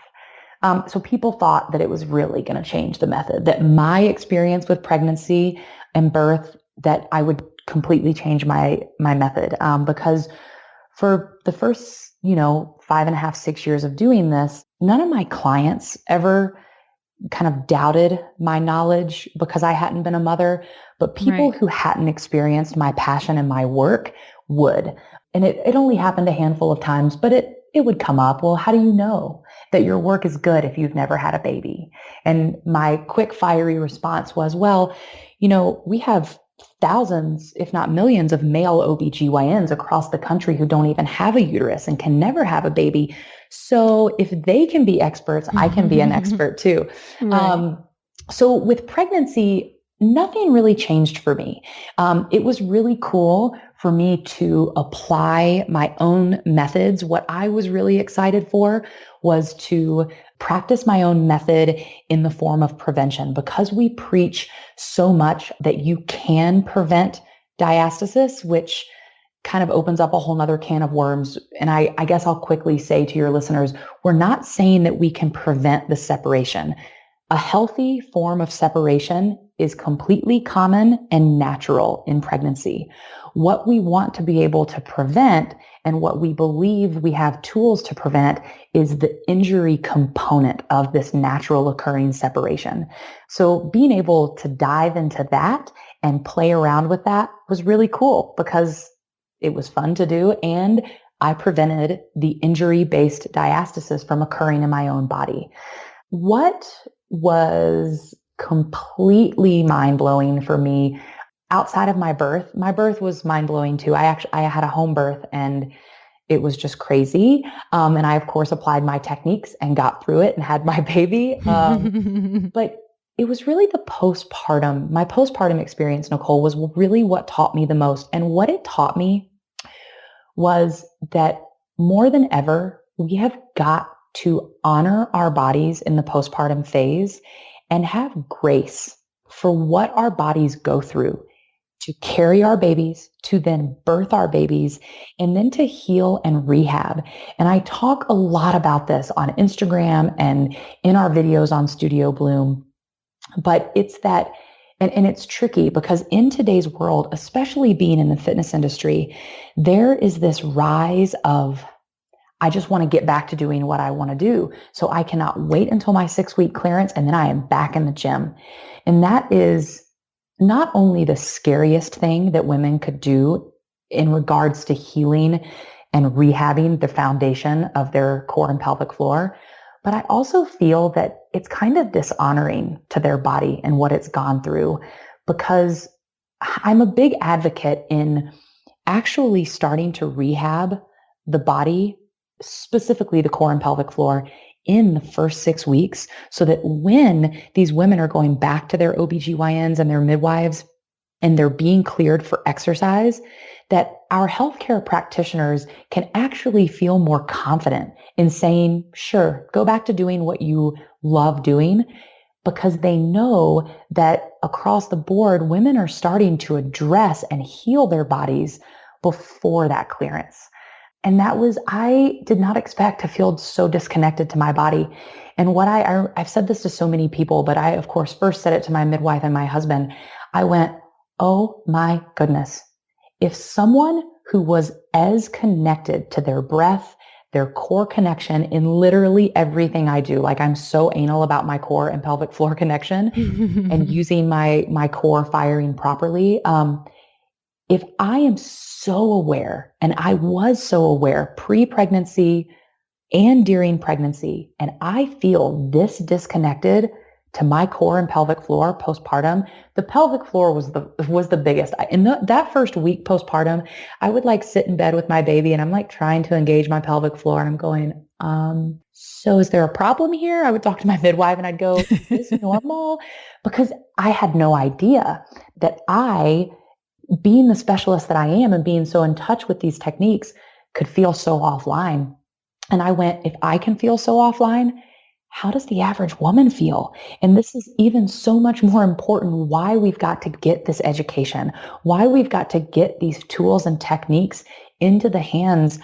so people thought that it was really going to change the method, that my experience with pregnancy and birth, that I would completely change my method. Because for the first, 5.5, 6 years of doing this, none of my clients ever kind of doubted my knowledge because I hadn't been a mother, but people who hadn't experienced my passion and my work would. And it only happened a handful of times, but it would come up. Well, how do you know that your work is good if you've never had a baby? And my quick fiery response was, well, we have thousands, if not millions, of male OBGYNs across the country who don't even have a uterus and can never have a baby. So if they can be experts, I can be an expert too. Right. So with pregnancy, nothing really changed for me. It was really cool for me to apply my own methods. What I was really excited for was to practice my own method in the form of prevention, because we preach so much that you can prevent diastasis, which kind of opens up a whole nother can of worms. And I guess I'll quickly say to your listeners, we're not saying that we can prevent the separation. A healthy form of separation is completely common and natural in pregnancy. What we want to be able to prevent and what we believe we have tools to prevent is the injury component of this natural occurring separation. So being able to dive into that and play around with that was really cool because it was fun to do, and I prevented the injury-based diastasis from occurring in my own body. What was completely mind-blowing for me outside of my birth was mind-blowing too. I had a home birth and it was just crazy. And I, of course, applied my techniques and got through it and had my baby. But it was really my postpartum experience, Nicole, was really what taught me the most. And what it taught me was that more than ever, we have got to honor our bodies in the postpartum phase and have grace for what our bodies go through to carry our babies, to then birth our babies, and then to heal and rehab. And I talk a lot about this on Instagram and in our videos on Studio Bloom. But it's that, and it's tricky because in today's world, especially being in the fitness industry, there is this rise of, I just want to get back to doing what I want to do. So I cannot wait until my 6-week clearance and then I am back in the gym. And that is not only the scariest thing that women could do in regards to healing and rehabbing the foundation of their core and pelvic floor, but I also feel that it's kind of dishonoring to their body and what it's gone through, because I'm a big advocate in actually starting to rehab the body, specifically the core and pelvic floor, in the first 6 weeks, so that when these women are going back to their OBGYNs and their midwives and they're being cleared for exercise, that our healthcare practitioners can actually feel more confident in saying, sure, go back to doing what you love doing, because they know that across the board, women are starting to address and heal their bodies before that clearance. And I did not expect to feel so disconnected to my body. And I've said this to so many people, but I, of course, first said it to my midwife and my husband. I went, oh my goodness. If someone who was as connected to their breath, their core connection in literally everything I do, like I'm so anal about my core and pelvic floor connection and using my core firing properly, if I am so aware, and I was so aware pre-pregnancy and during pregnancy, and I feel this disconnected to my core and pelvic floor postpartum, the pelvic floor was the biggest. In that first week postpartum, I would like sit in bed with my baby and I'm like trying to engage my pelvic floor and I'm going, so is there a problem here? I would talk to my midwife and I'd go, is this normal? Because I had no idea that being the specialist that I am and being so in touch with these techniques, could feel so offline. And I went, if I can feel so offline, how does the average woman feel? And this is even so much more important, why we've got to get this education, why we've got to get these tools and techniques into the hands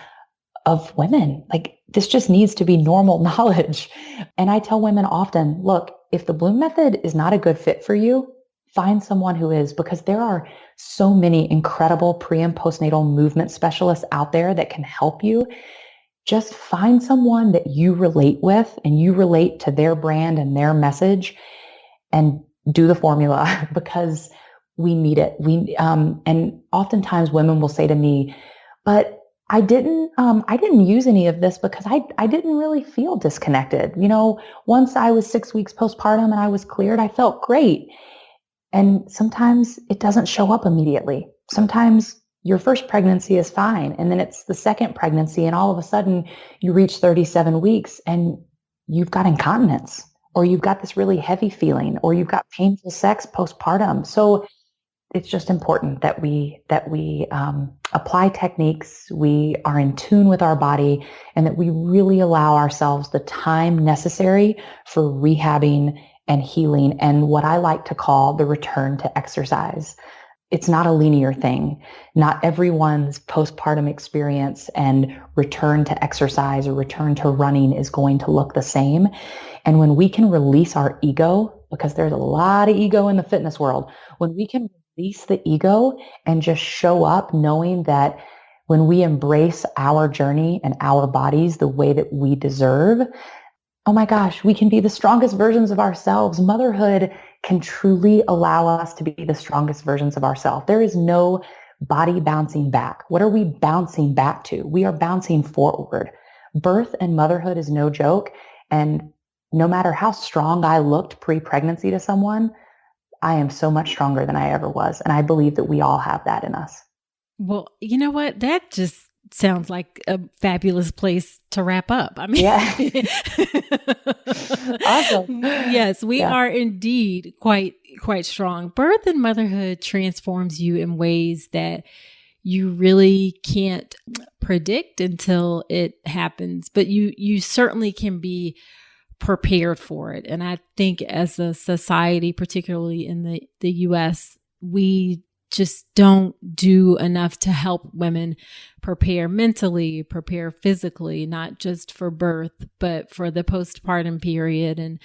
of women. Like, this just needs to be normal knowledge. And I tell women often, look, if the Bloom method is not a good fit for you, find someone who is, because there are so many incredible pre and postnatal movement specialists out there that can help you. Just find someone that you relate with and you relate to their brand and their message and do the formula, because we need it. And oftentimes women will say to me, but I didn't use any of this because I didn't really feel disconnected. Once I was 6 weeks postpartum and I was cleared, I felt great. And sometimes it doesn't show up immediately. Sometimes your first pregnancy is fine. And then it's the second pregnancy. And all of a sudden you reach 37 weeks and you've got incontinence, or you've got this really heavy feeling, or you've got painful sex postpartum. So it's just important that we apply techniques, we are in tune with our body, and that we really allow ourselves the time necessary for rehabbing and healing, and what I like to call the return to exercise. it's not a linear thing. Not everyone's postpartum experience and return to exercise or return to running is going to look the same. And when we can release our ego, because there's a lot of ego in the fitness world, when we can release the ego and just show up knowing that when we embrace our journey and our bodies the way that we deserve, oh my gosh, we can be the strongest versions of ourselves. Motherhood can truly allow us to be the strongest versions of ourselves. There is no body bouncing back. What are we bouncing back to? We are bouncing forward. Birth and motherhood is no joke. And no matter how strong I looked pre-pregnancy to someone, I am so much stronger than I ever was. And I believe that we all have that in us. Well, you know what? That just sounds like a fabulous place to wrap up. I mean, yeah. Awesome. Yes, we are indeed quite strong. Birth and motherhood transforms you in ways that you really can't predict until it happens, but you certainly can be prepared for it. And I think as a society, particularly in the US, we just don't do enough to help women prepare mentally, prepare physically, not just for birth, but for the postpartum period. And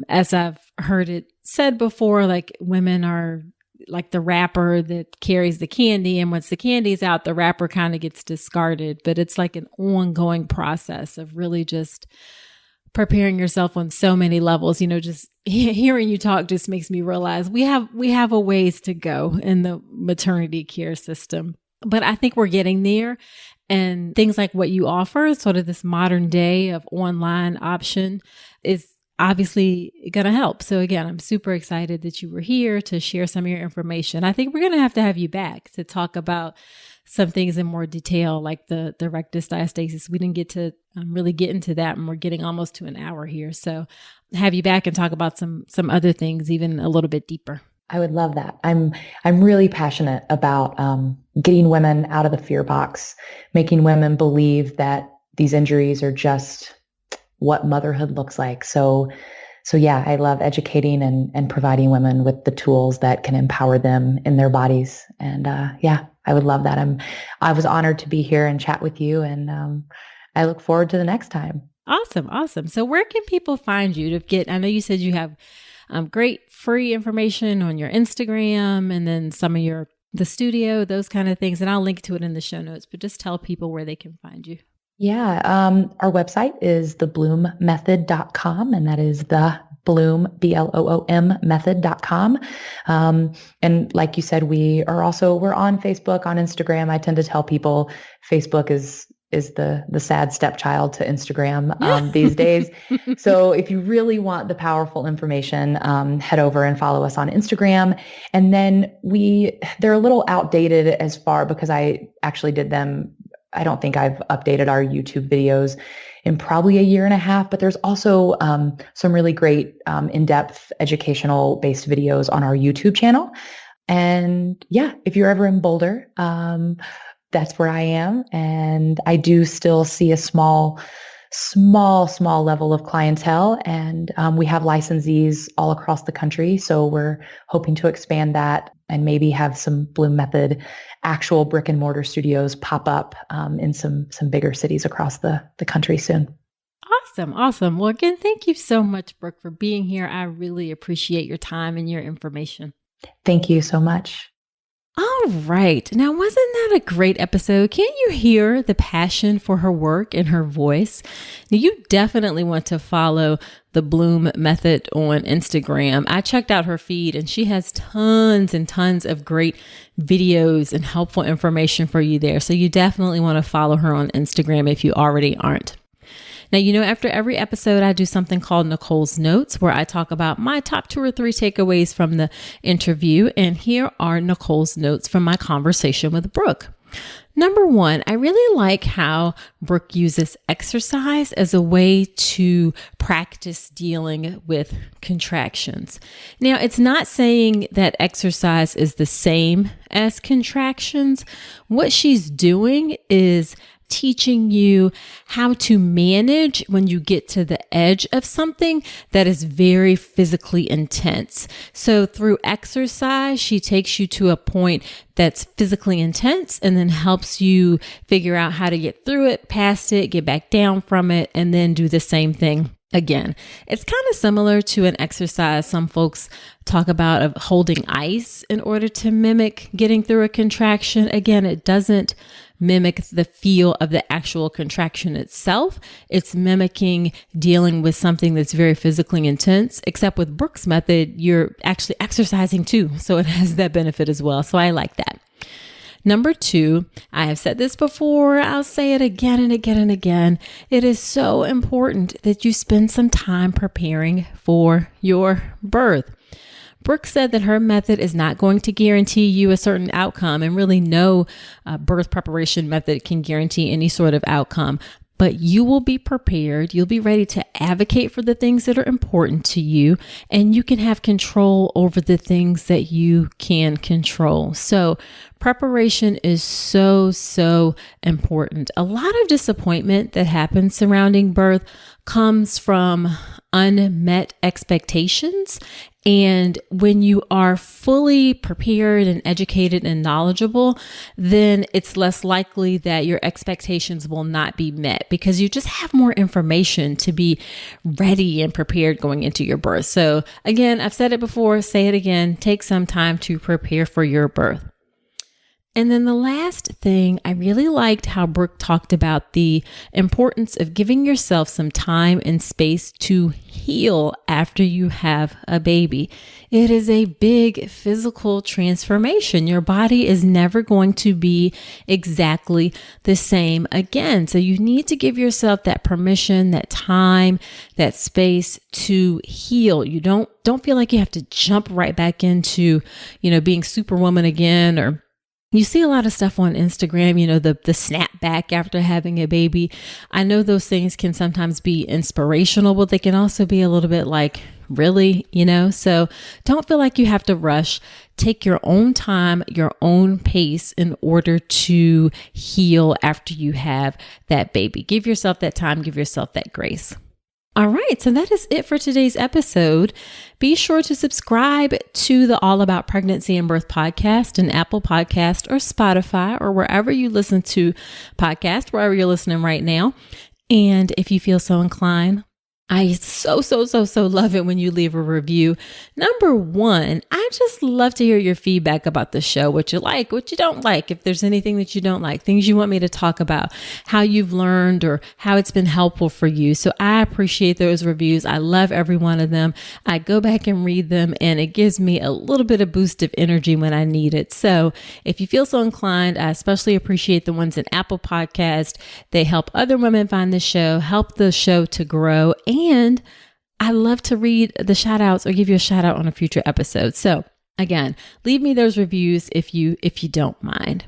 as I've heard it said before, like women are like the wrapper that carries the candy. And once the candy's out, the wrapper kind of gets discarded. But it's like an ongoing process of really just preparing yourself on so many levels. You know, just hearing you talk just makes me realize we have a ways to go in the maternity care system, but I think we're getting there. And things like what you offer, sort of this modern day of online option, is obviously going to help. So again, I'm super excited that you were here to share some of your information. I think we're going to have you back to talk about some things in more detail, like the rectus diastasis. We didn't get to really get into that, and we're getting almost to an hour here. So have you back and talk about some other things even a little bit deeper. I would love that. I'm really passionate about getting women out of the fear box, making women believe that these injuries are just what motherhood looks like. So yeah, I love educating and providing women with the tools that can empower them in their bodies. And yeah, I would love that. I was honored to be here and chat with you, and I look forward to the next time. Awesome. So where can people find you to get, I know you said you have great free information on your Instagram and then some of the studio, those kind of things. And I'll link to it in the show notes, but just tell people where they can find you. Yeah. Our website is thebloomMethod.com, and that is the Bloom, BLOOM method.com. And like you said, we're on Facebook, on Instagram. I tend to tell people Facebook is the sad stepchild to Instagram these days. So if you really want the powerful information, head over and follow us on Instagram. And then they're a little outdated because I actually did them. I don't think I've updated our YouTube videos in probably a year and a half, but there's also some really great in-depth educational based videos on our YouTube channel. And yeah, if you're ever in Boulder, that's where I am. And I do still see a small level of clientele. And we have licensees all across the country. So we're hoping to expand that and maybe have some Bloom Method actual brick and mortar studios pop up in some bigger cities across the country soon. Awesome. Well, again, thank you so much, Brooke, for being here. I really appreciate your time and your information. Thank you so much. All right. Now, wasn't that a great episode? Can't you hear the passion for her work and her voice? Now, you definitely want to follow the Bloom Method on Instagram. I checked out her feed and she has tons and tons of great videos and helpful information for you there. So you definitely want to follow her on Instagram if you already aren't. Now, after every episode, I do something called Nicole's Notes, where I talk about my top 2 or 3 takeaways from the interview. And here are Nicole's notes from my conversation with Brooke. Number 1, I really like how Brooke uses exercise as a way to practice dealing with contractions. Now, it's not saying that exercise is the same as contractions. What she's doing is teaching you how to manage when you get to the edge of something that is very physically intense. So through exercise, she takes you to a point that's physically intense and then helps you figure out how to get through it, past it, get back down from it, and then do the same thing again. It's kind of similar to an exercise some folks talk about of holding ice in order to mimic getting through a contraction. Again, it doesn't mimic the feel of the actual contraction itself. It's mimicking dealing with something that's very physically intense, except with Brooke's method, you're actually exercising too. So it has that benefit as well. So I like that. Number 2, I have said this before, I'll say it again and again and again. It is so important that you spend some time preparing for your birth. Brooke said that her method is not going to guarantee you a certain outcome, and really no birth preparation method can guarantee any sort of outcome. But you will be prepared. You'll be ready to advocate for the things that are important to you, and you can have control over the things that you can control. So preparation is so important. A lot of disappointment that happens surrounding birth comes from unmet expectations. And when you are fully prepared and educated and knowledgeable, then it's less likely that your expectations will not be met because you just have more information to be ready and prepared going into your birth. So again, I've said it before, say it again, take some time to prepare for your birth. And then the last thing, I really liked how Brooke talked about the importance of giving yourself some time and space to heal after you have a baby. It is a big physical transformation. Your body is never going to be exactly the same again. So you need to give yourself that permission, that time, that space to heal. You don't feel like you have to jump right back into, being Superwoman again, or you see a lot of stuff on Instagram, the snap back after having a baby. I know those things can sometimes be inspirational, but they can also be a little bit like, really, so don't feel like you have to rush. Take your own time, your own pace in order to heal after you have that baby. Give yourself that time, give yourself that grace. All right, so that is it for today's episode. Be sure to subscribe to the All About Pregnancy and Birth podcast in Apple Podcast or Spotify or wherever you listen to podcasts, wherever you're listening right now. And if you feel so inclined, I so love it when you leave a review. Number 1, I just love to hear your feedback about the show, what you like, what you don't like, if there's anything that you don't like, things you want me to talk about, how you've learned or how it's been helpful for you. So I appreciate those reviews. I love every one of them. I go back and read them, and it gives me a little bit of boost of energy when I need it. So if you feel so inclined, I especially appreciate the ones in Apple Podcast. They help other women find the show, help the show to grow. And I love to read the shout outs or give you a shout out on a future episode. So again, leave me those reviews if you don't mind.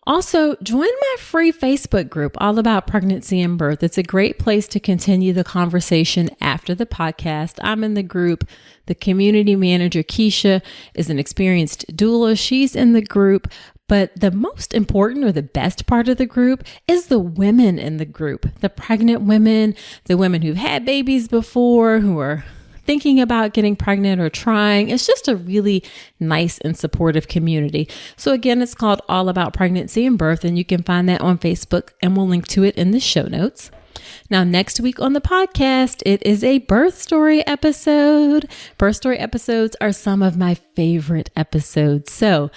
Also, join my free Facebook group, All About Pregnancy and Birth. It's a great place to continue the conversation after the podcast. I'm in the group. The community manager, Keisha, is an experienced doula. She's in the group. But the most important or the best part of the group is the women in the group, the pregnant women, the women who've had babies before, who are thinking about getting pregnant or trying. It's just a really nice and supportive community. So again, it's called All About Pregnancy and Birth, and you can find that on Facebook, and we'll link to it in the show notes. Now, next week on the podcast, it is a birth story episode. Birth story episodes are some of my favorite episodes. So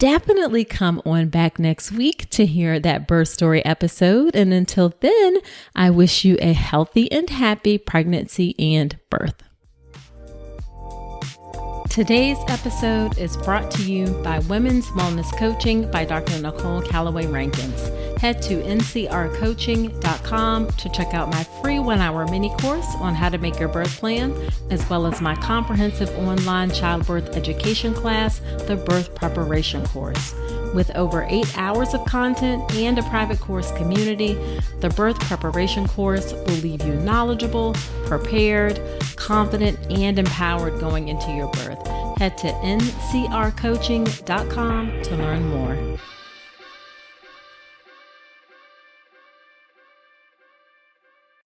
definitely come on back next week to hear that birth story episode. And until then, I wish you a healthy and happy pregnancy and birth. Today's episode is brought to you by Women's Wellness Coaching by Dr. Nicole Calloway Rankins. Head to ncrcoaching.com to check out my free 1-hour mini course on how to make your birth plan, as well as my comprehensive online childbirth education class, the Birth Preparation Course. With over 8 hours of content and a private course community, the Birth Preparation Course will leave you knowledgeable, prepared, confident, and empowered going into your birth. Head to ncrcoaching.com to learn more.